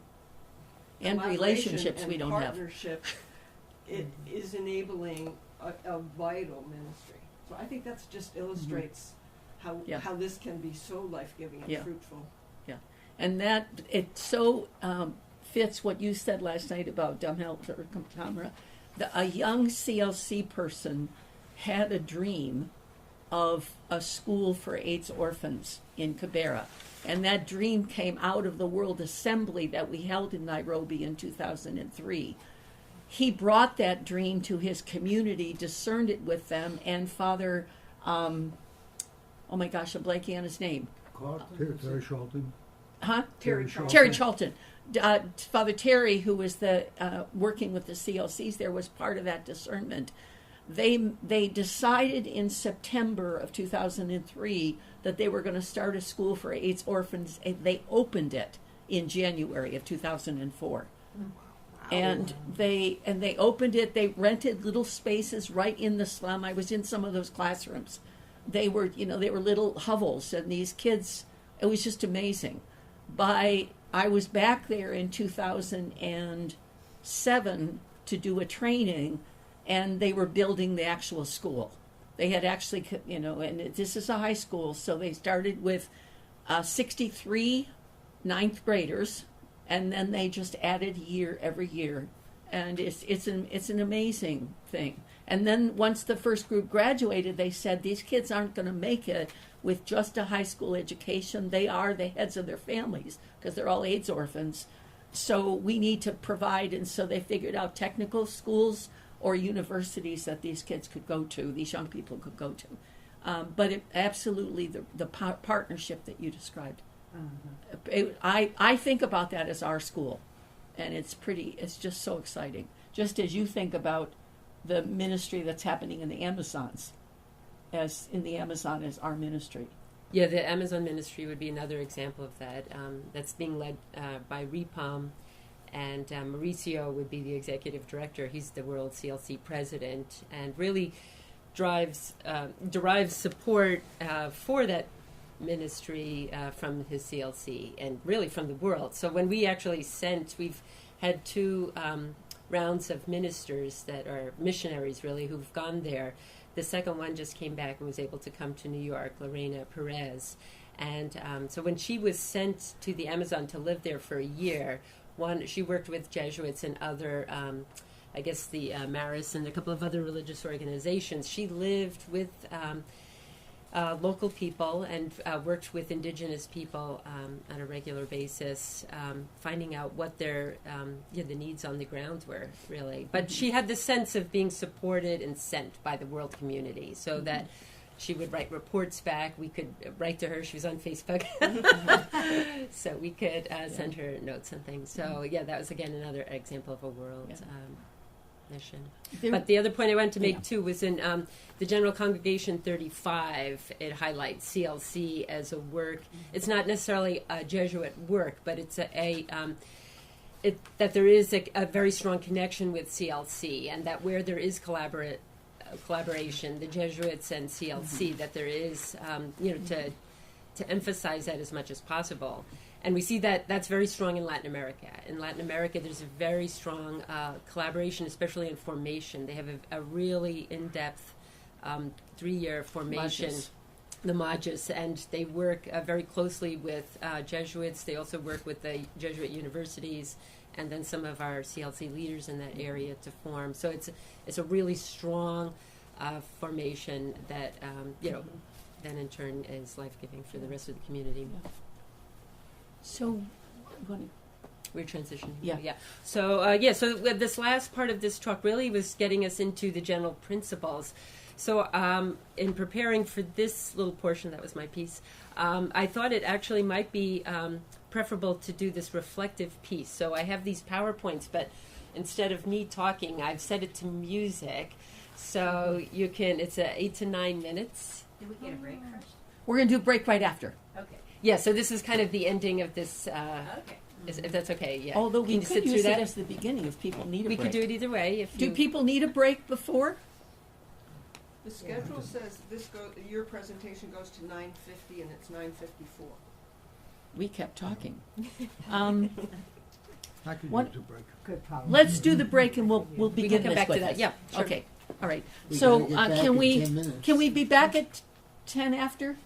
And collaboration relationships and we don't have. partnership, it is enabling a vital ministry. So I think that's just illustrates Yeah. how this can be so life-giving and Yeah. fruitful. Yeah, and that it so fits what you said last night about Tamra. A young CLC person had a dream of a school for AIDS orphans in Kibera, and that dream came out of the World Assembly that we held in Nairobi in 2003. He brought that dream to his community, discerned it with them, and Father, oh my gosh, I'm blanking on his name. Terry Charlton. Huh? Terry Charlton. Terry Charlton. Father Terry, who was the working with the CLCs there, was part of that discernment. They decided in September of 2003 that they were going to start a school for AIDS orphans. They opened it in January of 2004. And they opened it. They rented little spaces right in the slum. I was in some of those classrooms. They were little hovels, and these kids. It was just amazing. I was back there in 2007 to do a training, and they were building the actual school. They had actually, and this is a high school, so they started with 63 ninth graders. And then they just added year every year, and it's an amazing thing. And then once the first group graduated, they said these kids aren't going to make it with just a high school education. They are the heads of their families because they're all AIDS orphans. So we need to provide, and so they figured out technical schools or universities that these kids could go to, these young people could go to. But absolutely the partnership that you described. I think about that as our school, and it's just so exciting. Just as you think about the ministry that's happening in the Amazons, as in the Amazon as our ministry. Yeah, the Amazon ministry would be another example of that. That's being led by Repalm, and Mauricio would be the executive director. He's the World CLC president, and really derives support for that ministry from his CLC and really from the world. So when we actually we've had 2 rounds of ministers that are missionaries really who've gone there. The second one just came back and was able to come to New York, Lorena Perez. And so when she was sent to the Amazon to live there for a year, she worked with Jesuits and other I guess the Maris and a couple of other religious organizations. She lived with local people and worked with indigenous people on a regular basis, finding out what their the needs on the ground were, really. But she had the sense of being supported and sent by the world community, so that she would write reports back. We could write to her. She was on Facebook. So we could send her notes and things. So, yeah, that was, again, another example of a world mission. But the other point I wanted to make, too, was in the General Congregation 35, it highlights CLC as a work. It's not necessarily a Jesuit work, but it's that there is a very strong connection with CLC, and that where there is collaboration, the Jesuits and CLC, that there is, to emphasize that as much as possible. And we see that that's very strong in Latin America. In Latin America, there's a very strong collaboration, especially in formation. They have a really in-depth 3-year formation, the Majas, and they work very closely with Jesuits. They also work with the Jesuit universities and then some of our CLC leaders in that area to form. So it's a really strong formation that, then in turn is life-giving for the rest of the community. Yeah. So, we're transitioning. Yeah. So, so this last part of this talk really was getting us into the general principles. So, in preparing for this little portion, that was my piece, I thought it actually might be preferable to do this reflective piece. So I have these PowerPoints, but instead of me talking, I've set it to music. So you can, it's 8 to 9 minutes. Do we get a break first? We're going to do a break right after. Okay. Yeah, so this is kind of the ending of this if that's okay. Yeah. Although we Can you could sit through use it that? as the beginning if people need a We break. could do it either way. If Do you, people need a break before? The schedule says your presentation goes to 9:50 and it's 9:54. We kept talking. I could What- use a break. Good problem. Let's do the break and we'll we begin can come this back with to that. it. Yeah. Sure. Okay. All right. We So gotta get back can in we 10 minutes. can we be back at 10 after?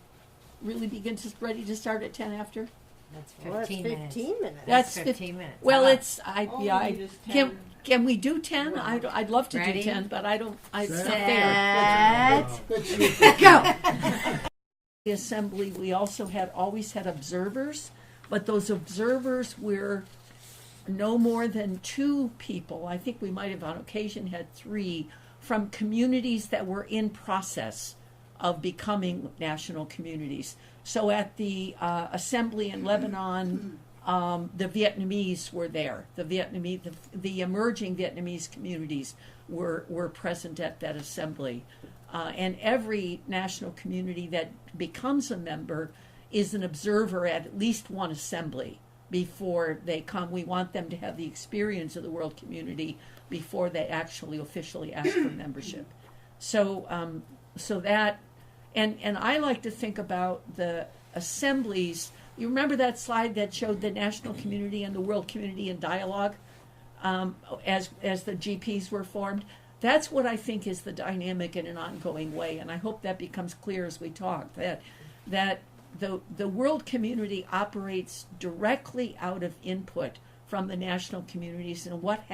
Really begin to ready to start at 10 after? That's Well, that's 15 minutes. 15 minutes. That's 15 minutes. Well, How about- it's All yeah. we need is Can we do 10? Well, I'd love to ready? do 10, but I don't. It's not Set. fair. Let's see if Go. The assembly, we also always had observers, but those observers were no more than 2 people. I think we might have on occasion had 3 from communities that were in process of becoming national communities. So at the assembly in Lebanon, the Vietnamese were there. The emerging Vietnamese communities were present at that assembly. And every national community that becomes a member is an observer at least one assembly before they come. We want them to have the experience of the world community before they actually officially ask for membership. So, so that, and I like to think about the assemblies. You remember that slide that showed the national community and the world community in dialogue as the GPs were formed? That's what I think is the dynamic in an ongoing way, and I hope that becomes clear as we talk, that the world community operates directly out of input from the national communities, and what's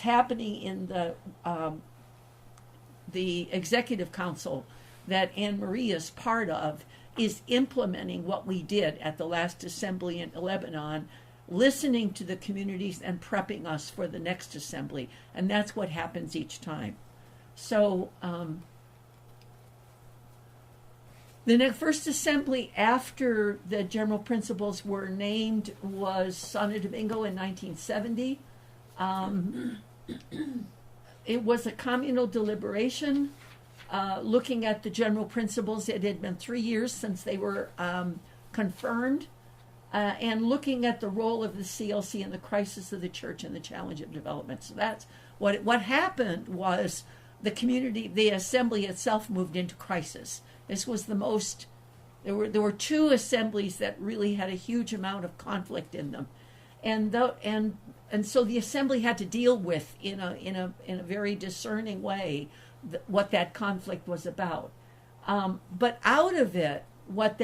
happening in the executive council that Anne Marie is part of is implementing what we did at the last assembly in Lebanon, listening to the communities and prepping us for the next assembly. And that's what happens each time. So the first assembly after the general principles were named was Santo Domingo in 1970. It was a communal deliberation looking at the general principles. It had been 3 years since they were confirmed. And looking at the role of the CLC in the crisis of the church and the challenge of development. So that's what happened was the assembly itself moved into crisis. This was the most, there were 2 assemblies that really had a huge amount of conflict in them. And so the assembly had to deal with in a very discerning way what that conflict was about. But out of it, what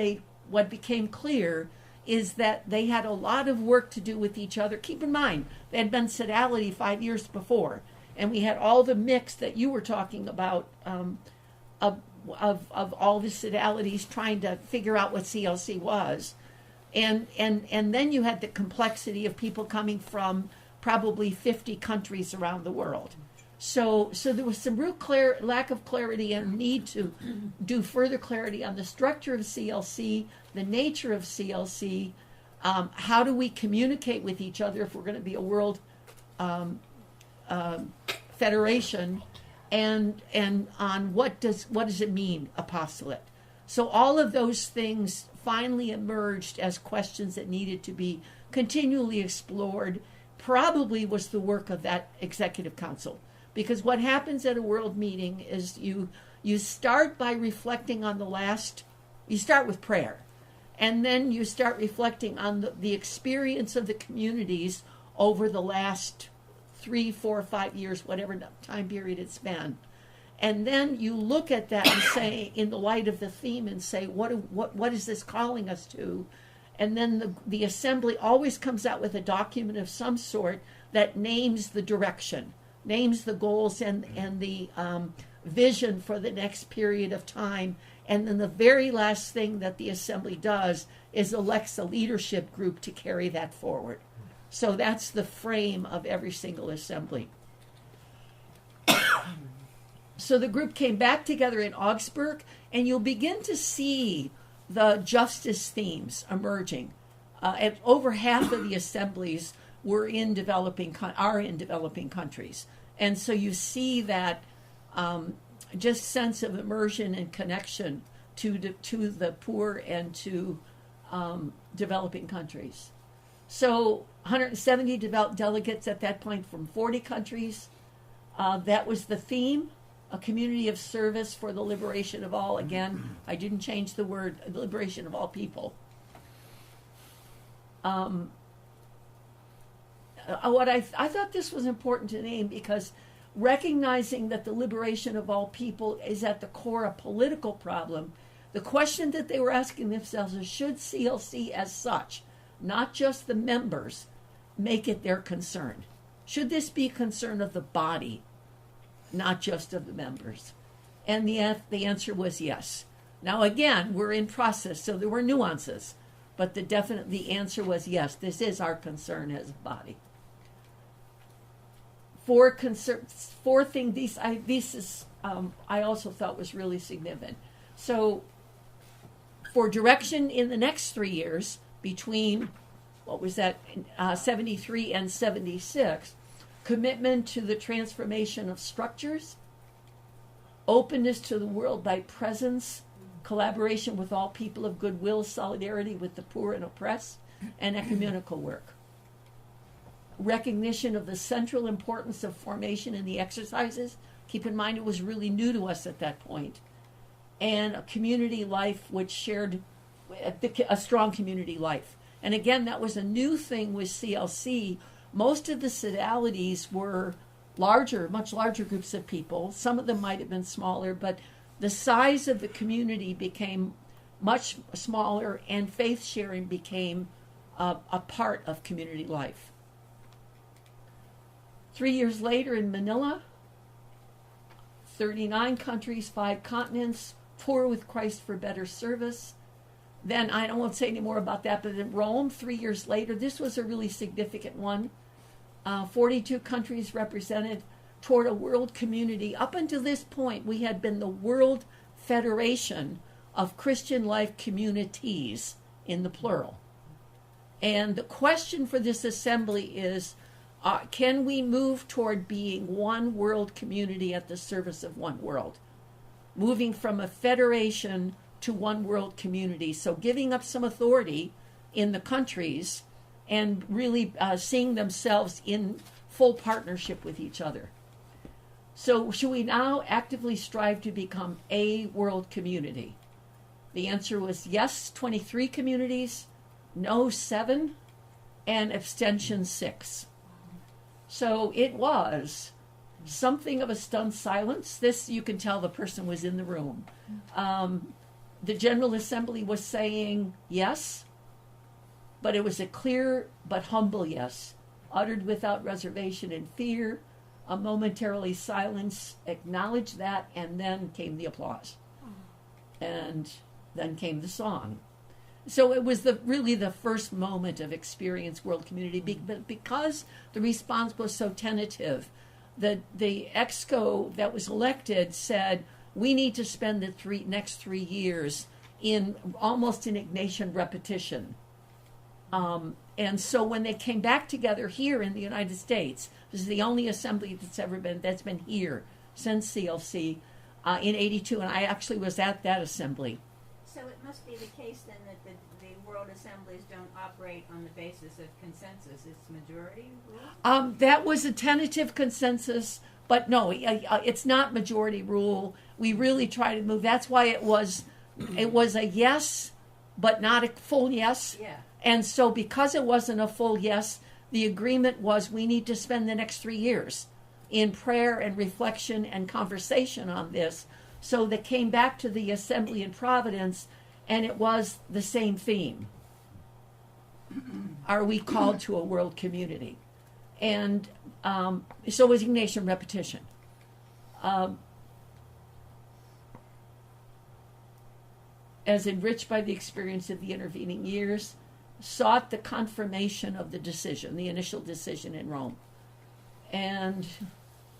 became clear is that they had a lot of work to do with each other. Keep in mind, they had been sodality 5 years before, and we had all the mix that you were talking about of all the sodalities trying to figure out what CLC was. And then you had the complexity of people coming from probably 50 countries around the world. So there was some real lack of clarity and need to do further clarity on the structure of CLC, the nature of CLC, how do we communicate with each other if we're going to be a world federation, and on what does it mean, apostolate. So all of those things finally emerged as questions that needed to be continually explored. Probably was the work of that executive council. Because what happens at a world meeting is you start by reflecting on you start with prayer. And then you start reflecting on the experience of the communities over the last 3, 4, 5 years, whatever time period it's been. And then you look at that and say, in the light of the theme, and say, what is this calling us to? And then the assembly always comes out with a document of some sort that names the direction, names the goals and the vision for the next period of time. And then the very last thing that the assembly does is elects a leadership group to carry that forward. So that's the frame of every single assembly. So the group came back together in Augsburg, and you'll begin to see the justice themes emerging. And over half of the assemblies are in developing countries. And so you see that just sense of immersion and connection to the poor and to developing countries. So 170 delegates at that point from 40 countries. That was the theme, a community of service for the liberation of all. Again, I didn't change the word, liberation of all people. What I thought this was important to name, because recognizing that the liberation of all people is at the core a political problem, the question that they were asking themselves is, should CLC as such, not just the members, make it their concern? Should this be a concern of the body, not just of the members? And the answer was yes. Now again, we're in process, so there were nuances, but the answer was yes, this is our concern as a body. Four things, I also thought was really significant. So for direction in the next 3 years, between, 73 and 76, commitment to the transformation of structures, openness to the world by presence, collaboration with all people of goodwill, solidarity with the poor and oppressed, and ecumenical work. Recognition of the central importance of formation in the exercises. Keep in mind it was really new to us at that point. And a community life which shared a strong community life. And again, that was a new thing with CLC. Most of the sodalities were larger, much larger groups of people. Some of them might have been smaller, but the size of the community became much smaller, and faith sharing became a part of community life. 3 years later in Manila, 39 countries, 5 continents, poor with Christ for better service. Then, I won't say any more about that, but in Rome, 3 years later, this was a really significant one. 42 countries represented toward a world community. Up until this point, we had been the World Federation of Christian Life Communities, in the plural. And the question for this assembly is, can we move toward being one world community at the service of one world? Moving from a federation to one world community. So giving up some authority in the countries and really seeing themselves in full partnership with each other. So should we now actively strive to become a world community? The answer was yes, 23 communities, no, 7, and abstention 6. So it was something of a stunned silence. This, you can tell the person was in the room. The General Assembly was saying yes, but it was a clear but humble yes, uttered without reservation and fear. A momentarily silence acknowledged that, and then came the applause. And then came the song. So it was really the first moment of experience world community, but because the response was so tentative, the EXCO that was elected said, we need to spend the next 3 years in almost an Ignatian repetition. And so when they came back together here in the United States, this is the only assembly that's been here since CLC in 82, and I actually was at that assembly. So it must be the case then that the World Assemblies don't operate on the basis of consensus. It's majority rule? That was a tentative consensus, but no, it's not majority rule. We really try to move. That's why it was a yes, but not a full yes. Yeah. And so because it wasn't a full yes, the agreement was we need to spend the next 3 years in prayer and reflection and conversation on this. So they came back to the assembly in Providence, and it was the same theme. Are we called to a world community? And so it was Ignatian repetition. As enriched by the experience of the intervening years, sought the confirmation of the decision, the initial decision in Rome. And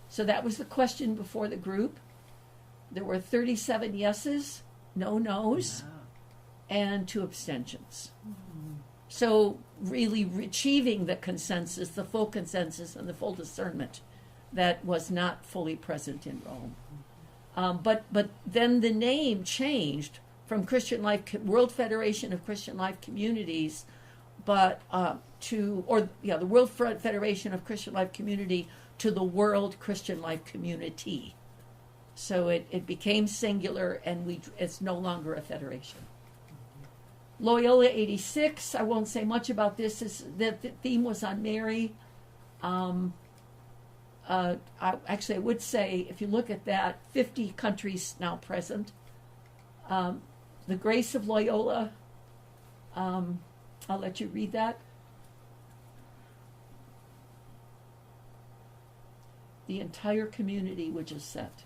so that was the question before the group. There were 37 yeses, no nos, and 2 abstentions. So really achieving the consensus, the full consensus and the full discernment that was not fully present in Rome. But then the name changed from Christian Life, World Federation of Christian Life Communities, but the World Federation of Christian Life Community to the World Christian Life Community. So it became singular, and it's no longer a federation. Loyola 86, I won't say much about this. The theme was on Mary. I would say, if you look at that, 50 countries now present. The Grace of Loyola, I'll let you read that. The entire community which is set.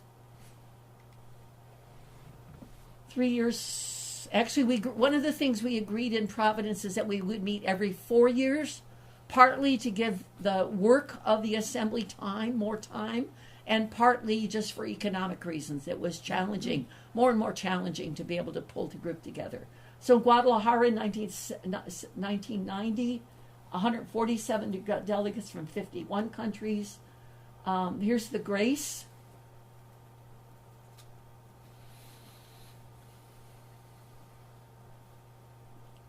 3 years. Actually, one of the things we agreed in Providence is that we would meet every 4 years, partly to give the work of the assembly more time, and partly just for economic reasons. It was challenging, more and more challenging to be able to pull the group together. So Guadalajara in 1990, 147 delegates from 51 countries. Here's the Grace.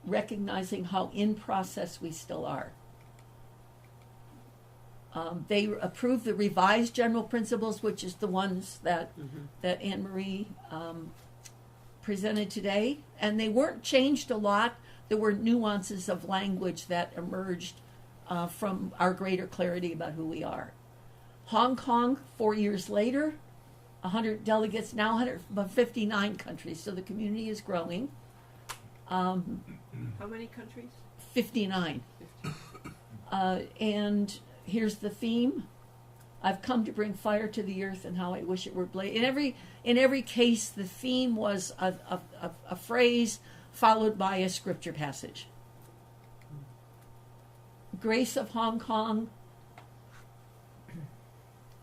Recognizing how in process we still are. They approved the revised general principles, which is the ones that Anne Marie presented today, and they weren't changed a lot. There were nuances of language that emerged from our greater clarity about who we are. Hong Kong, 4 years later, 100 delegates, now 159 countries, so the community is growing. How many countries? 59. And here's the theme. I've come to bring fire to the earth, and how I wish it were blazing. In every case, the theme was a phrase followed by a scripture passage. Grace of Hong Kong,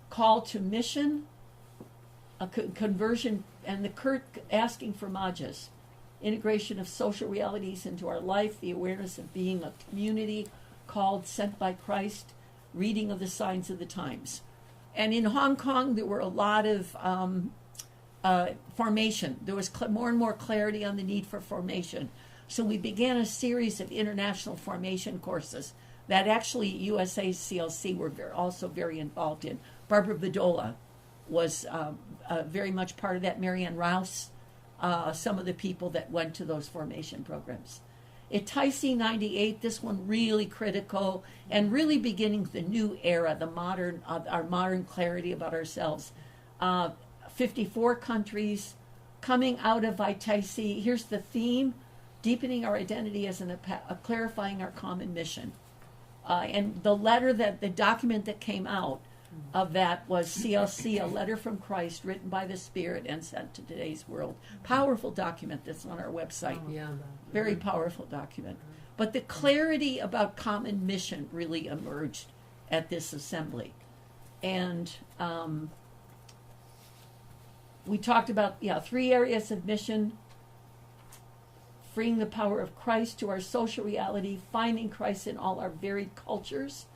call to mission, a conversion, and the asking for majas. Integration of social realities into our life, the awareness of being a community called, sent by Christ, reading of the signs of the times. And in Hong Kong, there were a lot of formation. There was more and more clarity on the need for formation. So we began a series of international formation courses that actually USA CLC were also very involved in. Barbara Vidola was very much part of that. Marianne Rouse, some of the people that went to those formation programs. At TIC 98, this one really critical and really beginning the new era, our modern clarity about ourselves. 54 countries coming out of ITIC. Here's the theme: deepening our identity as clarifying our common mission. And the document that came out of that was CLC, a letter from Christ written by the Spirit and sent to today's world. Powerful document that's on our website. Yeah. Very powerful document. But the clarity about common mission really emerged at this assembly. And we talked about 3 areas of mission: freeing the power of Christ to our social reality, finding Christ in all our varied cultures,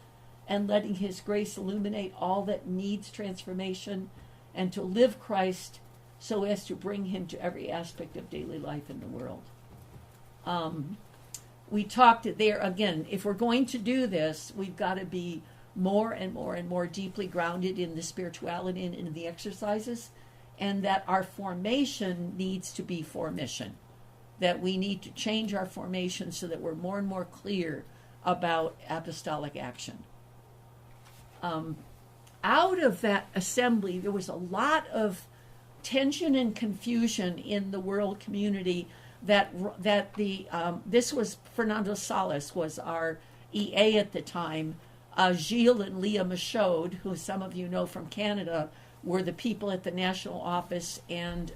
and letting His grace illuminate all that needs transformation, and to live Christ so as to bring Him to every aspect of daily life in the world. We talked there again, if we're going to do this, we've got to be more and more and more deeply grounded in the spirituality and in the exercises, and that our formation needs to be for mission. That we need to change our formation so that we're more and more clear about apostolic action. Out of that assembly, there was a lot of tension and confusion in the world community. This was Fernando Salas was our EA at the time. Gilles and Leah Michaud, who some of you know from Canada, were the people at the national office and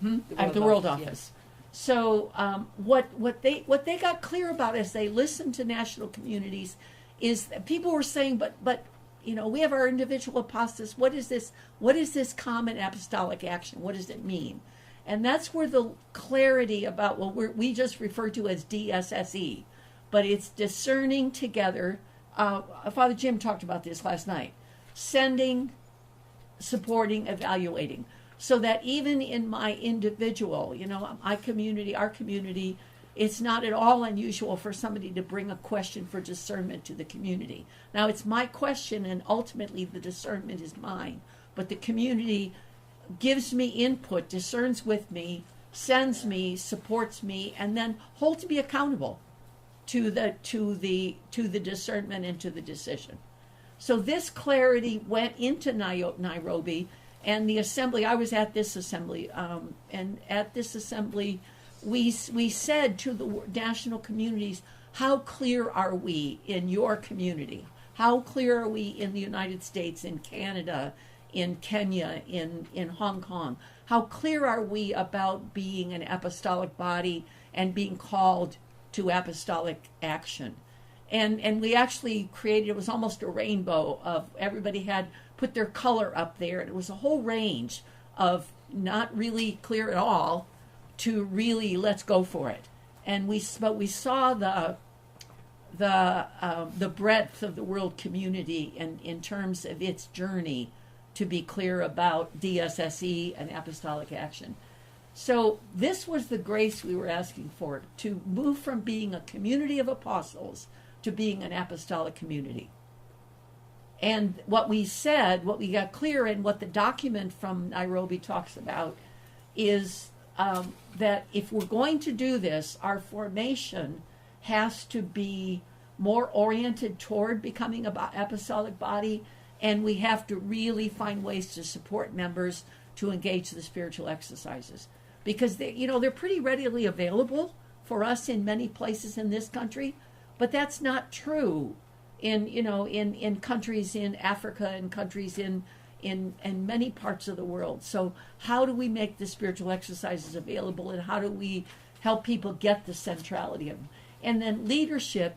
the World Office. Yes. So what they got clear about as they listened to national communities is that people were saying, but we have our individual apostates. What is this common apostolic action? What does it mean? And that's where the clarity about we just refer to as DSSE, but it's discerning together. Father Jim talked about this last night. Sending, supporting, evaluating. So that even in my individual, my community, our community, it's not at all unusual for somebody to bring a question for discernment to the community. Now, it's my question, and ultimately the discernment is mine. But the community gives me input, discerns with me, sends me, supports me, and then holds me accountable to the discernment and to the decision. So this clarity went into Nairobi, and the assembly. I was at this assembly, and at this assembly, we said to the national communities, how clear are we in your community? How clear are we in the United States, in Canada, in Kenya, in Hong Kong? How clear are we about being an apostolic body and being called to apostolic action? And we actually created, it was almost a rainbow of, everybody had put their color up there, and it was a whole range of not really clear at all to really let's go for it. And we saw the breadth of the world community in terms of its journey to be clear about DSSE and apostolic action. So this was the grace we were asking for, to move from being a community of apostles to being an apostolic community. And what we said, what we got clear, and what the document from Nairobi talks about is that if we're going to do this, our formation has to be more oriented toward becoming an apostolic body, and we have to really find ways to support members to engage the spiritual exercises. Because they're pretty readily available for us in many places in this country, but that's not true in countries in Africa and countries in many parts of the world. So how do we make the spiritual exercises available, and how do we help people get the centrality of them? And then leadership,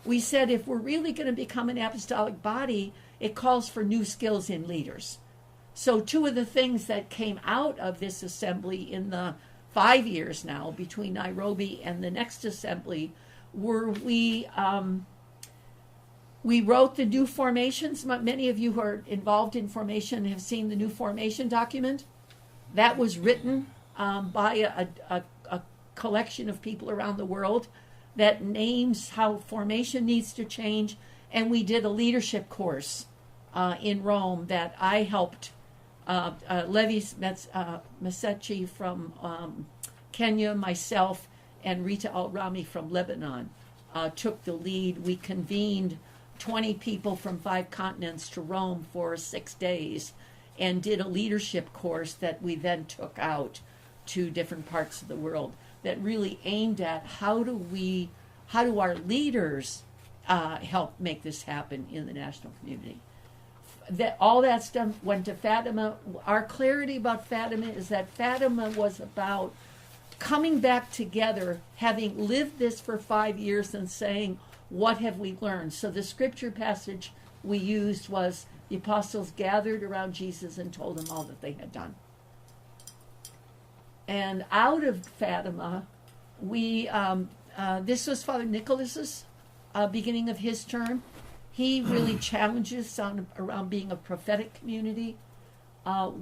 we said if we're really going to become an apostolic body, it calls for new skills in leaders. So two of the things that came out of this assembly in the 5 years now between Nairobi and the next assembly were we wrote the new formations. Many of you who are involved in formation have seen the new formation document. That was written by a collection of people around the world that names how formation needs to change. And we did a leadership course in Rome that I helped. Levi Masechi from Kenya, myself, and Rita Al-Rami from Lebanon took the lead. We convened 20 people from 5 continents to Rome for 6 days and did a leadership course that we then took out to different parts of the world that really aimed at how do our leaders help make this happen in the national community. All that stuff went to Fatima. Our clarity about Fatima is that Fatima was about coming back together, having lived this for 5 years and saying, what have we learned? So the scripture passage we used was the apostles gathered around Jesus and told him all that they had done. And out of Fatima, this was Father Nicholas's beginning of his term. He really challenges around being a prophetic community.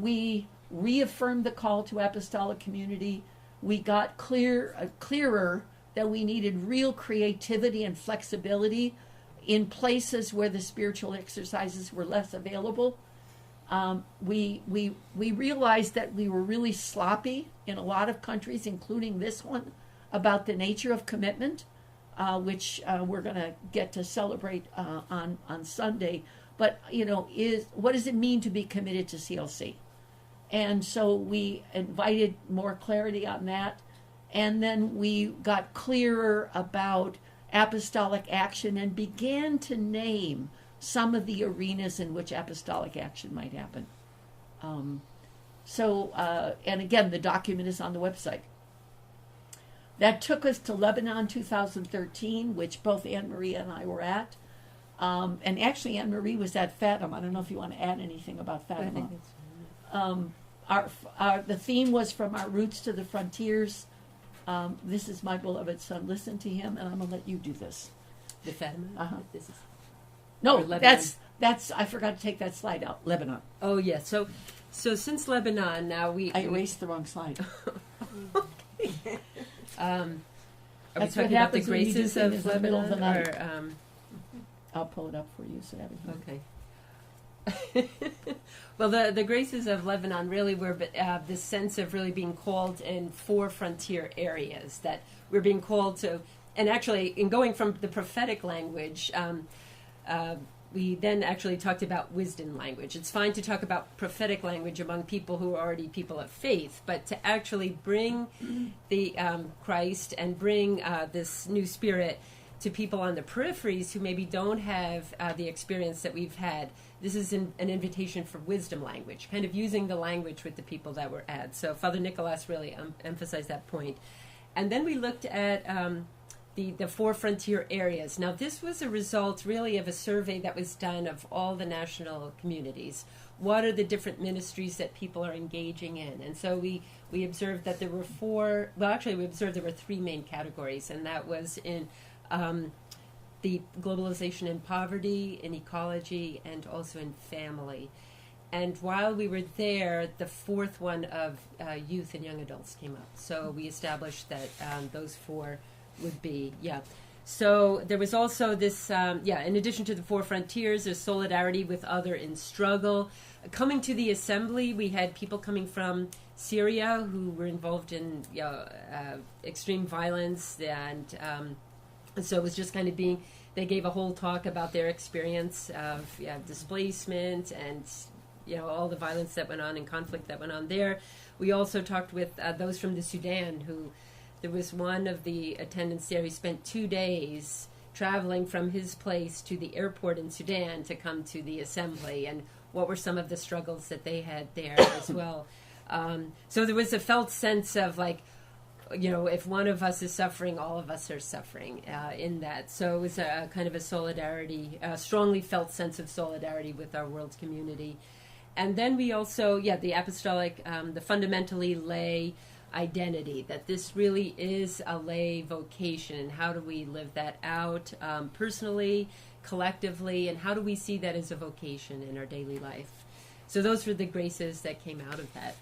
We reaffirmed the call to apostolic community. We got clearer that we needed real creativity and flexibility in places where the spiritual exercises were less available. We realized that we were really sloppy in a lot of countries, including this one, about the nature of commitment. Which we're going to get to celebrate on Sunday. But, what does it mean to be committed to CLC? And so we invited more clarity on that. And then we got clearer about apostolic action and began to name some of the arenas in which apostolic action might happen. And again, the document is on the website. That took us to Lebanon 2013, which both Anne-Marie and I were at. And actually, Anne-Marie was at Fatima. I don't know if you want to add anything about Fatima. The theme was From Our Roots to the Frontiers. This is my beloved son. Listen to him, and I'm going to let you do this. The Fatima? Uh-huh. This is no, that's I forgot to take that slide out. Lebanon. Oh, yeah. So since Lebanon, now I erased the wrong slide. Are That's we what talking about the happens when you do graces things of in the middle of the Lebanon? night. Or, I'll pull it up for you so that we okay. Well, the graces of Lebanon really were this sense of really being called in 4 frontier areas, that we're being called to, and actually in going from the prophetic language, we then actually talked about wisdom language. It's fine to talk about prophetic language among people who are already people of faith, but to actually bring the Christ and bring this new spirit to people on the peripheries who maybe don't have the experience that we've had. This is an invitation for wisdom language, kind of using the language with the people that we're at. So Father Nicholas really emphasized that point. And then we looked at the 4 frontier areas. Now, this was a result really of a survey that was done of all the national communities. What are the different ministries that people are engaging in? And so we observed that there were we observed there were 3 main categories, and that was in the globalization and poverty, in ecology, and also in family. And while we were there, the 4th one of youth and young adults came up. So we established that those 4 would be, So there was also this, in addition to the 4 frontiers, there's solidarity with other in struggle. Coming to the assembly, we had people coming from Syria who were involved in extreme violence, and so it was just kind of they gave a whole talk about their experience of displacement and all the violence that went on and conflict that went on there. We also talked with those from the Sudan who, there was one of the attendants there who spent 2 days traveling from his place to the airport in Sudan to come to the assembly, and what were some of the struggles that they had there as well. So there was a felt sense of if one of us is suffering, all of us are suffering in that. So it was a kind of a solidarity, a strongly felt sense of solidarity with our world community. And then we also, the apostolic, the fundamentally lay identity, that this really is a lay vocation. How do we live that out personally, collectively, and how do we see that as a vocation in our daily life? So those were the graces that came out of that.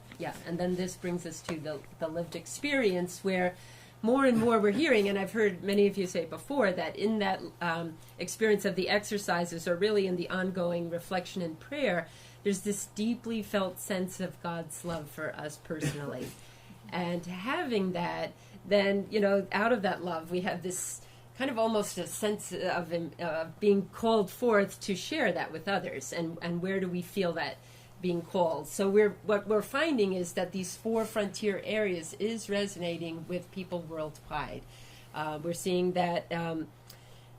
And then this brings us to the lived experience, where more and more we're hearing, and I've heard many of you say before, that in that experience of the exercises, or really in the ongoing reflection and prayer, there's this deeply felt sense of God's love for us personally. And having that, then, out of that love, we have this kind of almost a sense of being called forth to share that with others. And where do we feel that being called? So what we're finding is that these 4 frontier areas is resonating with people worldwide. We're seeing that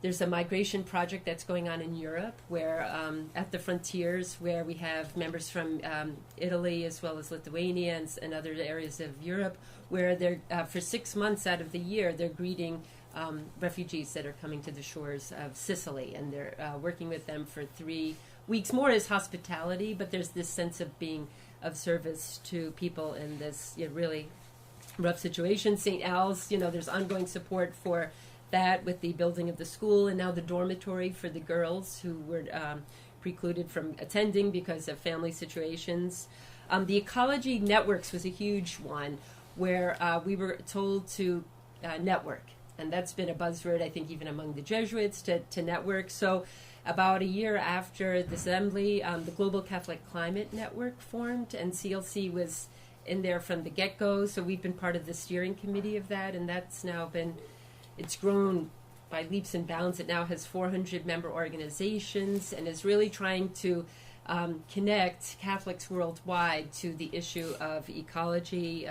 there's a migration project that's going on in Europe, where at the frontiers, where we have members from Italy as well as Lithuania and other areas of Europe, where they're for 6 months out of the year they're greeting refugees that are coming to the shores of Sicily, and they're working with them for 3 weeks, more as hospitality, but there's this sense of being of service to people in this really rough situation. St. Al's, there's ongoing support for that with the building of the school, and now the dormitory for the girls who were precluded from attending because of family situations. The ecology networks was a huge one, where we were told to network, and that's been a buzzword, I think, even among the Jesuits, to network. So about a year after the assembly, the Global Catholic Climate Network formed, and CLC was in there from the get-go. So we've been part of the steering committee of that, and that's now it's grown by leaps and bounds. It now has 400 member organizations, and is really trying to connect Catholics worldwide to the issue of ecology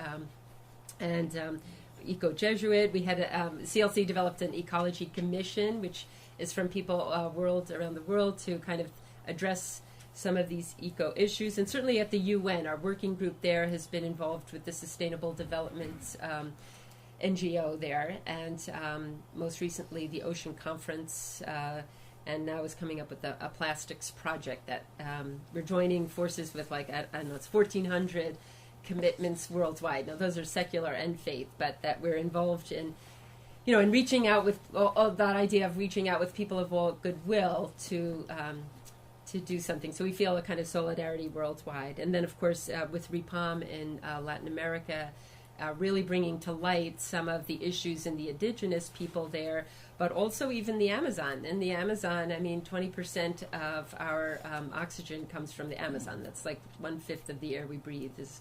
and eco-Jesuit. We had CLC developed an ecology commission, which is from people around the world to kind of address some of these eco issues. And certainly at the UN, our working group there has been involved with the Sustainable Development NGO there, and most recently the Ocean Conference, and now is coming up with a plastics project that we're joining forces with, I don't know, it's 1,400 commitments worldwide. Now those are secular and faith, but that we're involved in, in reaching out with all that idea of reaching out with people of all goodwill to do something. So we feel a kind of solidarity worldwide. And then, of course, with REPAM in Latin America, really bringing to light some of the issues in the indigenous people there, but also even the Amazon. In the Amazon, I mean, 20% of our oxygen comes from the Amazon. That's like 1/5 of the air we breathe is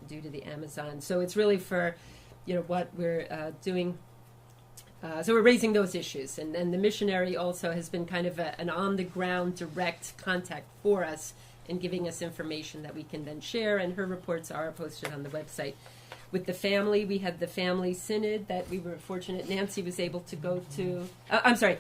due to the Amazon. So it's really for, what we're doing. So we're raising those issues. And the missionary also has been kind of an on-the-ground direct contact for us in giving us information that we can then share. And her reports are posted on the website. With the family, we had the family synod that we were fortunate Nancy was able to go to. I'm sorry,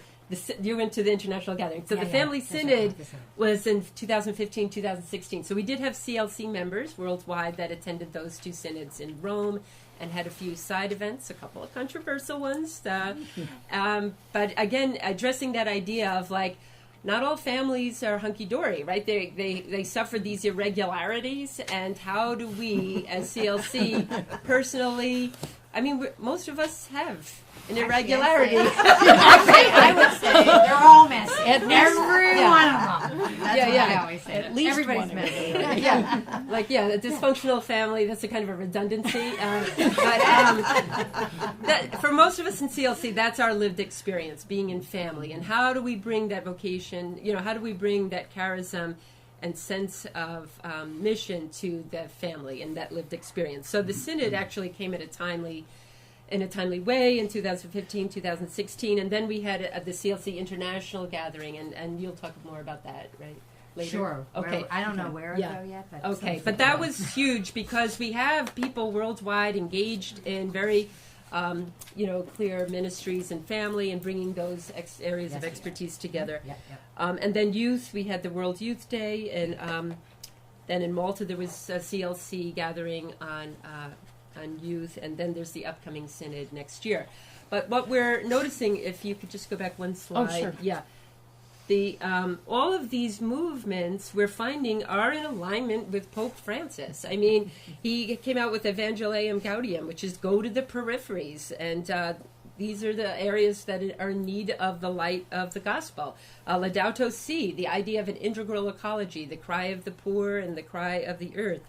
you went to the international gathering. So the family synod was in 2015, 2016. So we did have CLC members worldwide that attended those two synods in Rome and had a few side events, a couple of controversial ones. But again, addressing that idea of like, not all families are hunky-dory, right? They suffer these irregularities, and how do we, as CLC, personally, I mean, most of us have an irregularity. I would say they're all messy. Every one of them. That's what I always say. At least everybody's one messy. A dysfunctional family, that's a kind of a redundancy. That, for most of us in CLC, that's our lived experience, being in family. And how do we bring that vocation, how do we bring that charism and sense of mission to the family and that lived experience? So the synod actually came in a timely way in 2015, 2016, and then we had the CLC International Gathering, and you'll talk more about that, right? Later? Sure. Okay. I don't know where Yeah. to go yet. But Okay, but that was huge because we have people worldwide engaged in very, clear ministries and family and bringing those areas of expertise together. Yep. And then youth, we had the World Youth Day, and then in Malta there was a CLC gathering on youth, and then there's the upcoming synod next year. But what we're noticing, if you could just go back one slide, Oh, sure. yeah, the all of these movements we're finding are in alignment with Pope Francis. I mean, he came out with Evangelium Gaudium, which is go to the peripheries, and these are the areas that are in need of the light of the gospel. Laudato Si, the idea of an integral ecology, the cry of the poor and the cry of the earth.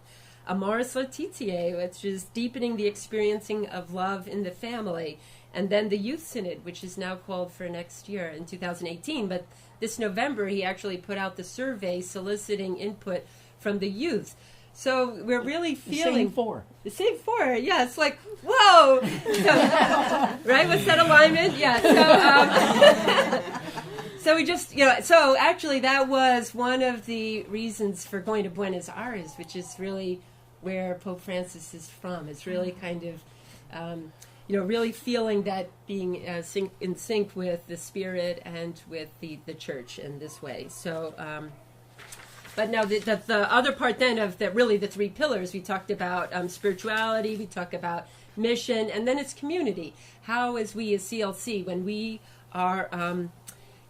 Amoris Laetitia, which is deepening the experiencing of love in the family. And then the Youth Synod, which is now called for next year in 2018. But this November, he actually put out the survey soliciting input from the youth. So we're really feeling... The same four. Yeah, it's like, whoa! Right? What's that alignment? Yeah, so we just, so actually that was one of the reasons for going to Buenos Aires, which is really where Pope Francis is from. It's really kind of, really feeling that being in sync with the Spirit and with the church in this way. So, but now the other part then of the three pillars, we talked about spirituality, we talk about mission, and then it's community. How, as we as CLC, when we are...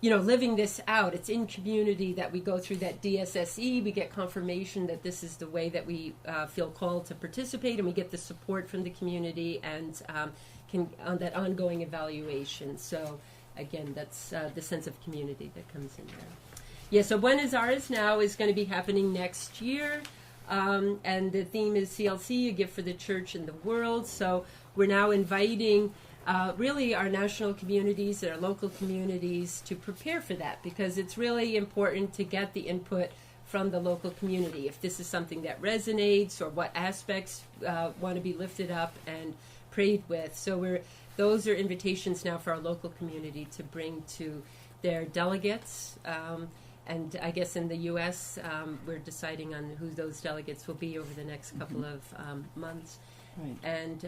living this out, it's in community that we go through that DSSE, we get confirmation that this is the way that we feel called to participate, and we get the support from the community and on that ongoing evaluation. So again, that's the sense of community that comes in there. Yeah, so Buenos Aires now is going to be happening next year, and the theme is CLC, a gift for the church and the world. So we're now inviting really our national communities and our local communities to prepare for that, because it's really important to get the input from the local community if this is something that resonates or what aspects want to be lifted up and prayed with. So those are invitations now for our local community to bring to their delegates, and I guess in the U.S. We're deciding on who those delegates will be over the next couple of months. Right. And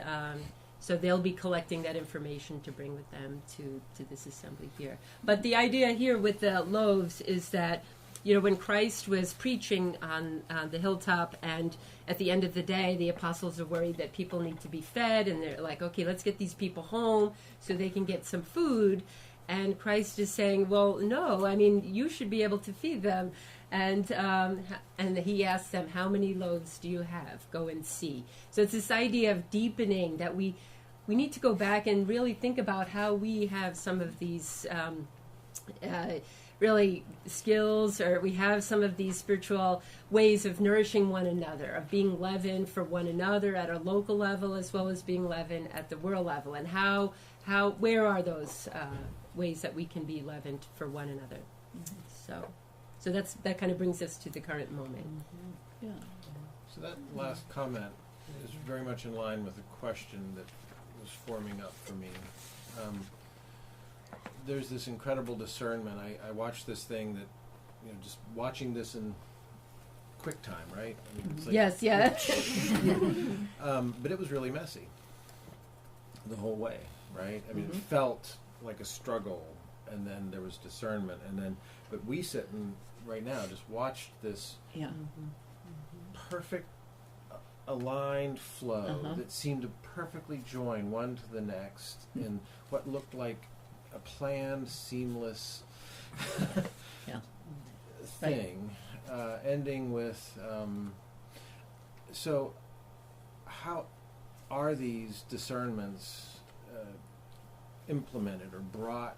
so they'll be collecting that information to bring with them to this assembly here. But the idea here with the loaves is that, when Christ was preaching on the hilltop, and at the end of the day, the apostles are worried that people need to be fed, and they're like, okay, let's get these people home so they can get some food. And Christ is saying, well, no, I mean, you should be able to feed them. And he asks them, how many loaves do you have? Go and see. So it's this idea of deepening that we need to go back and really think about how we have some of these really skills, or we have some of these spiritual ways of nourishing one another, of being leaven for one another at a local level as well as being leaven at the world level. And where are those ways that we can be leavened for one another? So that kind of brings us to the current moment. Yeah. So that last comment is very much in line with a question that was forming up for me. There's this incredible discernment. I watched this thing that, just watching this in quick time, right? I mean, it's like, Yes, yeah. but it was really messy the whole way, right? I mean, it felt like a struggle, and then there was discernment, but we sit and right now just watched this perfect aligned flow that seemed to perfectly join one to the next in what looked like a planned, seamless thing, ending with so how are these discernments implemented or brought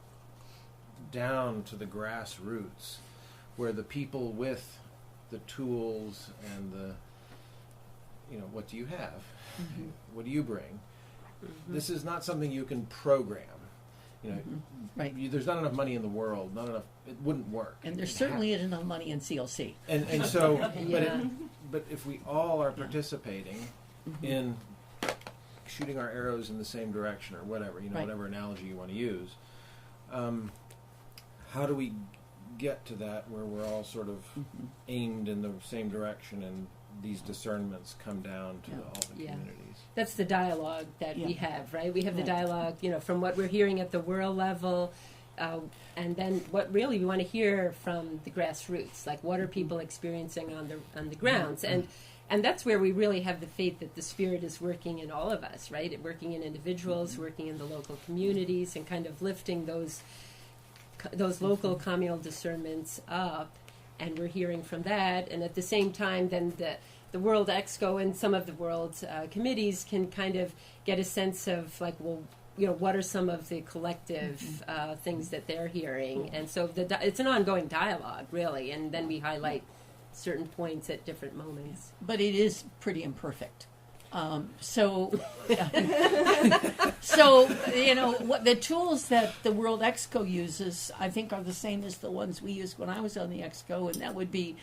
down to the grassroots, where the people with the tools and the what do you have, what do you bring, this is not something you can program. Right. There's not enough money in the world, not enough, it wouldn't work. And there certainly isn't enough money in CLC. And so, but if we all are participating in shooting our arrows in the same direction, or whatever, whatever analogy you want to use, how do we get to that where we're all sort of aimed in the same direction, and these discernments come down to all the communities? That's the dialogue that we have, right? We have the dialogue, from what we're hearing at the world level, and then what really we want to hear from the grassroots, like what are people experiencing on the grounds, and that's where we really have the faith that the Spirit is working in all of us, right? Working in individuals, working in the local communities, and kind of lifting those local communal discernments up, and we're hearing from that, and at the same time, then the World Exco and some of the world's committees can kind of get a sense of like, well, what are some of the collective things that they're hearing, and so it's an ongoing dialogue, really, and then we highlight certain points at different moments. But it is pretty imperfect. So what the tools that the World Exco uses, I think, are the same as the ones we used when I was on the Exco, and that would be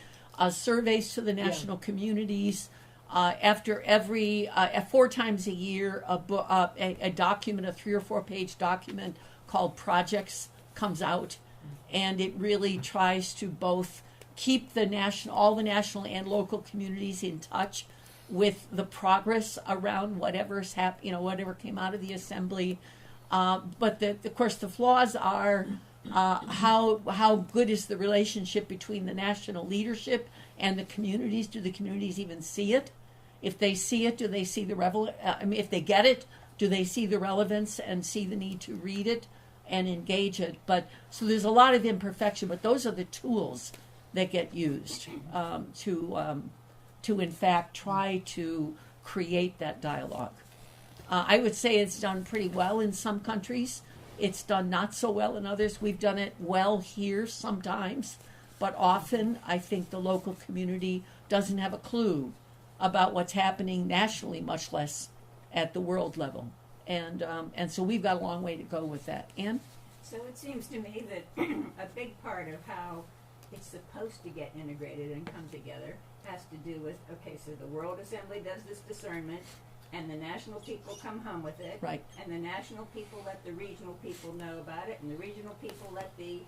surveys to the national communities. After every 4 times a year, a document, a 3 or 4 page document called Projects comes out, and it really tries to both keep all the national and local communities in touch with the progress around whatever's whatever came out of the assembly. But of course, the flaws are how good is the relationship between the national leadership and the communities? Do the communities even see it? If they see it, do they see if they get it, do they see the relevance and see the need to read it and engage it? But so there's a lot of imperfection, but those are the tools that get used to in fact try to create that dialogue. I would say it's done pretty well in some countries. It's done not so well in others. We've done it well here sometimes, but often I think the local community doesn't have a clue about what's happening nationally, much less at the world level. And so we've got a long way to go with that. Ann? So it seems to me that a big part of how it's supposed to get integrated and come together has to do with, so the World Assembly does this discernment, and the national people come home with it, right? And the national people let the regional people know about it, and the regional people let the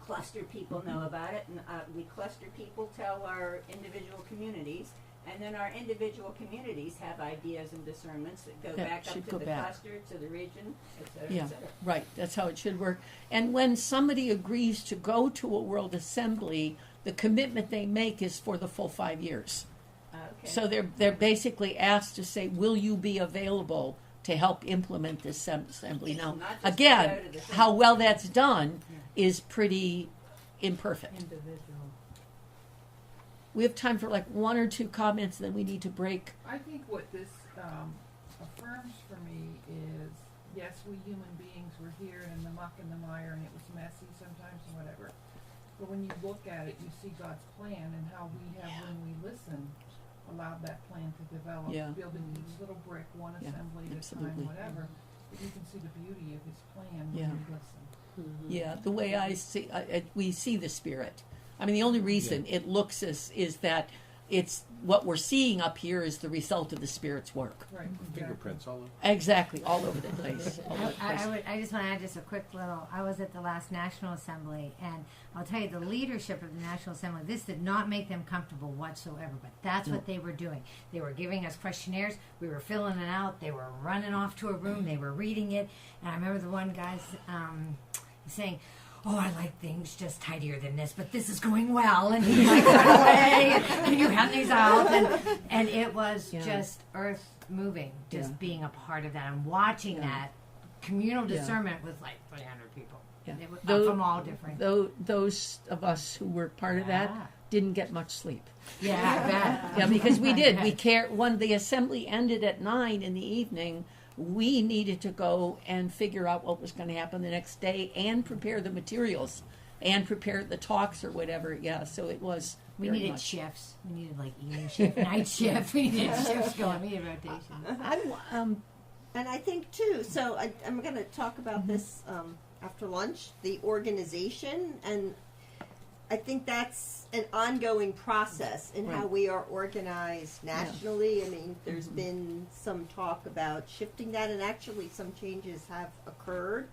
cluster people know about it, and we cluster people tell our individual communities, and then our individual communities have ideas and discernments that go back up to the cluster, to the region, et cetera, et cetera. Right. That's how it should work. And when somebody agrees to go to a World Assembly, the commitment they make is for the full 5 years. Okay. So they're basically asked to say, will you be available to help implement this assembly? Now, again, how well that's done is pretty imperfect. Individual. We have time for like 1 or 2 comments, then we need to break. I think what this affirms for me is, yes, we human beings were here in the muck and the mire, and it was messy sometimes and whatever. but when you look at it, you see God's plan and how we have, when we listen, allowed that plan to develop, Yeah. building each little brick, one Yeah, assembly at a absolutely. time, whatever. But you can see the beauty of His plan when Yeah. you listen. Yeah, the way I see, we see the Spirit. I mean, the only reason it looks is that it's what we're seeing up here is the result of the Spirit's work. Right. Fingerprints all over. Exactly, all over the place. All over the place. I just want to add just a quick little. I was at the last National Assembly, and I'll tell you, the leadership of the National Assembly, this did not make them comfortable whatsoever, but that's what they were doing. They were giving us questionnaires. We were filling it out. They were running off to a room. They were reading it. And I remember the one guy saying, "Oh, I like things just tidier than this, but this is going well." And he like run away, and you have these out, and it was just earth moving, just being a part of that and watching that communal discernment with like 300 people. Yeah. They were from all different. Those of us who were part of that didn't get much sleep. Yeah, I bet. Yeah, because we did. We cared. When the assembly ended at 9 in the evening, we needed to go and figure out what was going to happen the next day and prepare the materials and prepare the talks or whatever. Yeah, so it was. We very needed much. shifts. We needed like evening shift, night shift. We needed shifts going. We needed rotation. And I think too. So I'm going to talk about this after lunch. The organization, and I think that's an ongoing process in how we are organized nationally. I mean, there's been some talk about shifting that, and actually some changes have occurred.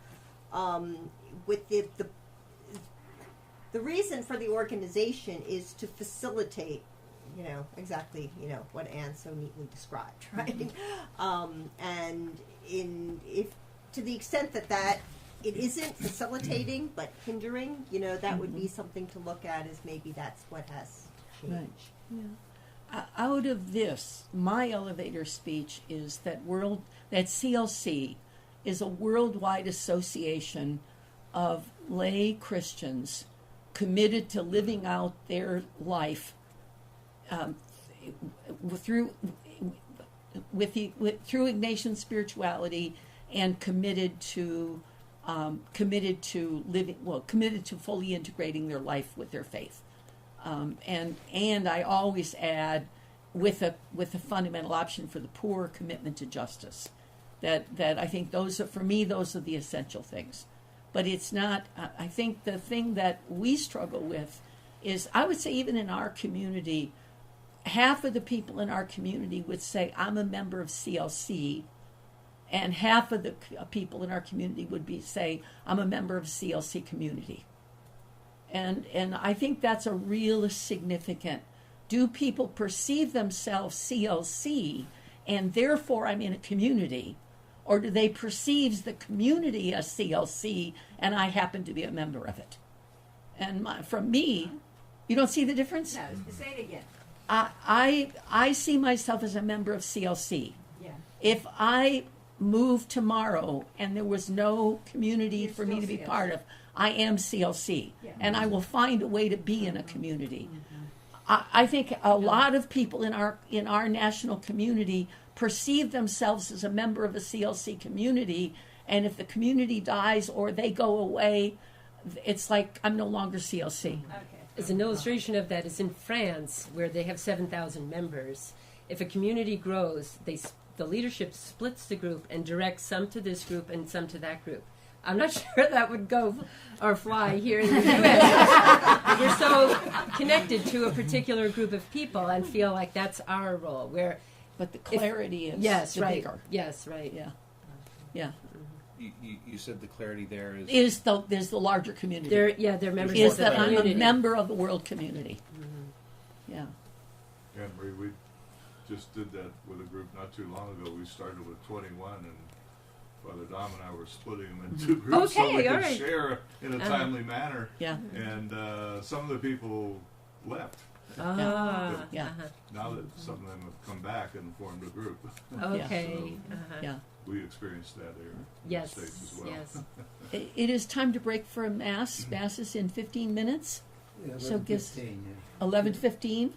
With the reason for the organization is to facilitate, exactly, what Anne so neatly described, right? And if to the extent that it isn't facilitating but hindering, that would be something to look at, as maybe that's what has changed. Right. Yeah. Out of this, my elevator speech is that CLC is a worldwide association of lay Christians committed to living out their life through Ignatian spirituality, and committed to fully integrating their life with their faith. And I always add, with a fundamental option for the poor, commitment to justice. That I think those are the essential things. But it's not. I think the thing that we struggle with is, I would say, even in our community, half of the people in our community would say, "I'm a member of CLC," and half of the people in our community would say, "I'm a member of CLC community." And I think that's a real significant. Do people perceive themselves CLC, and therefore I'm in a community? Or do they perceive the community as CLC, and I happen to be a member of it? And from me, you don't see the difference? No, say it again. I see myself as a member of CLC. Yeah. If I moved tomorrow and there was no community for me to be CLC. part of, I am CLC. Yeah. And I will find a way to be in a community. I think a lot of people in our national community perceive themselves as a member of a CLC community, and if the community dies or they go away, it's like, I'm no longer CLC. Okay. As an illustration of that is in France, where they have 7,000 members. If a community grows, the leadership splits the group and directs some to this group and some to that group. I'm not sure that would go or fly here in the U.S. We're so connected to a particular group of people and feel like that's our role. But the clarity is the bigger. Yes, right. Yeah. You said the clarity there is There's the larger community. They're members Is of the that I'm community. a member of the world community. Yeah. Yeah, Marie, we just did that with a group not too long ago. We started with 21, and Father Dom and I were splitting them into groups so we could share in a timely manner. Yeah. And some of the people left. Yeah. Now that some of them have come back and formed a group. Okay. Yeah. We experienced that here in the States as well. Yes. It is time to break for a mass. Mass is in 15 minutes. Yeah, So 11:15, 11:15.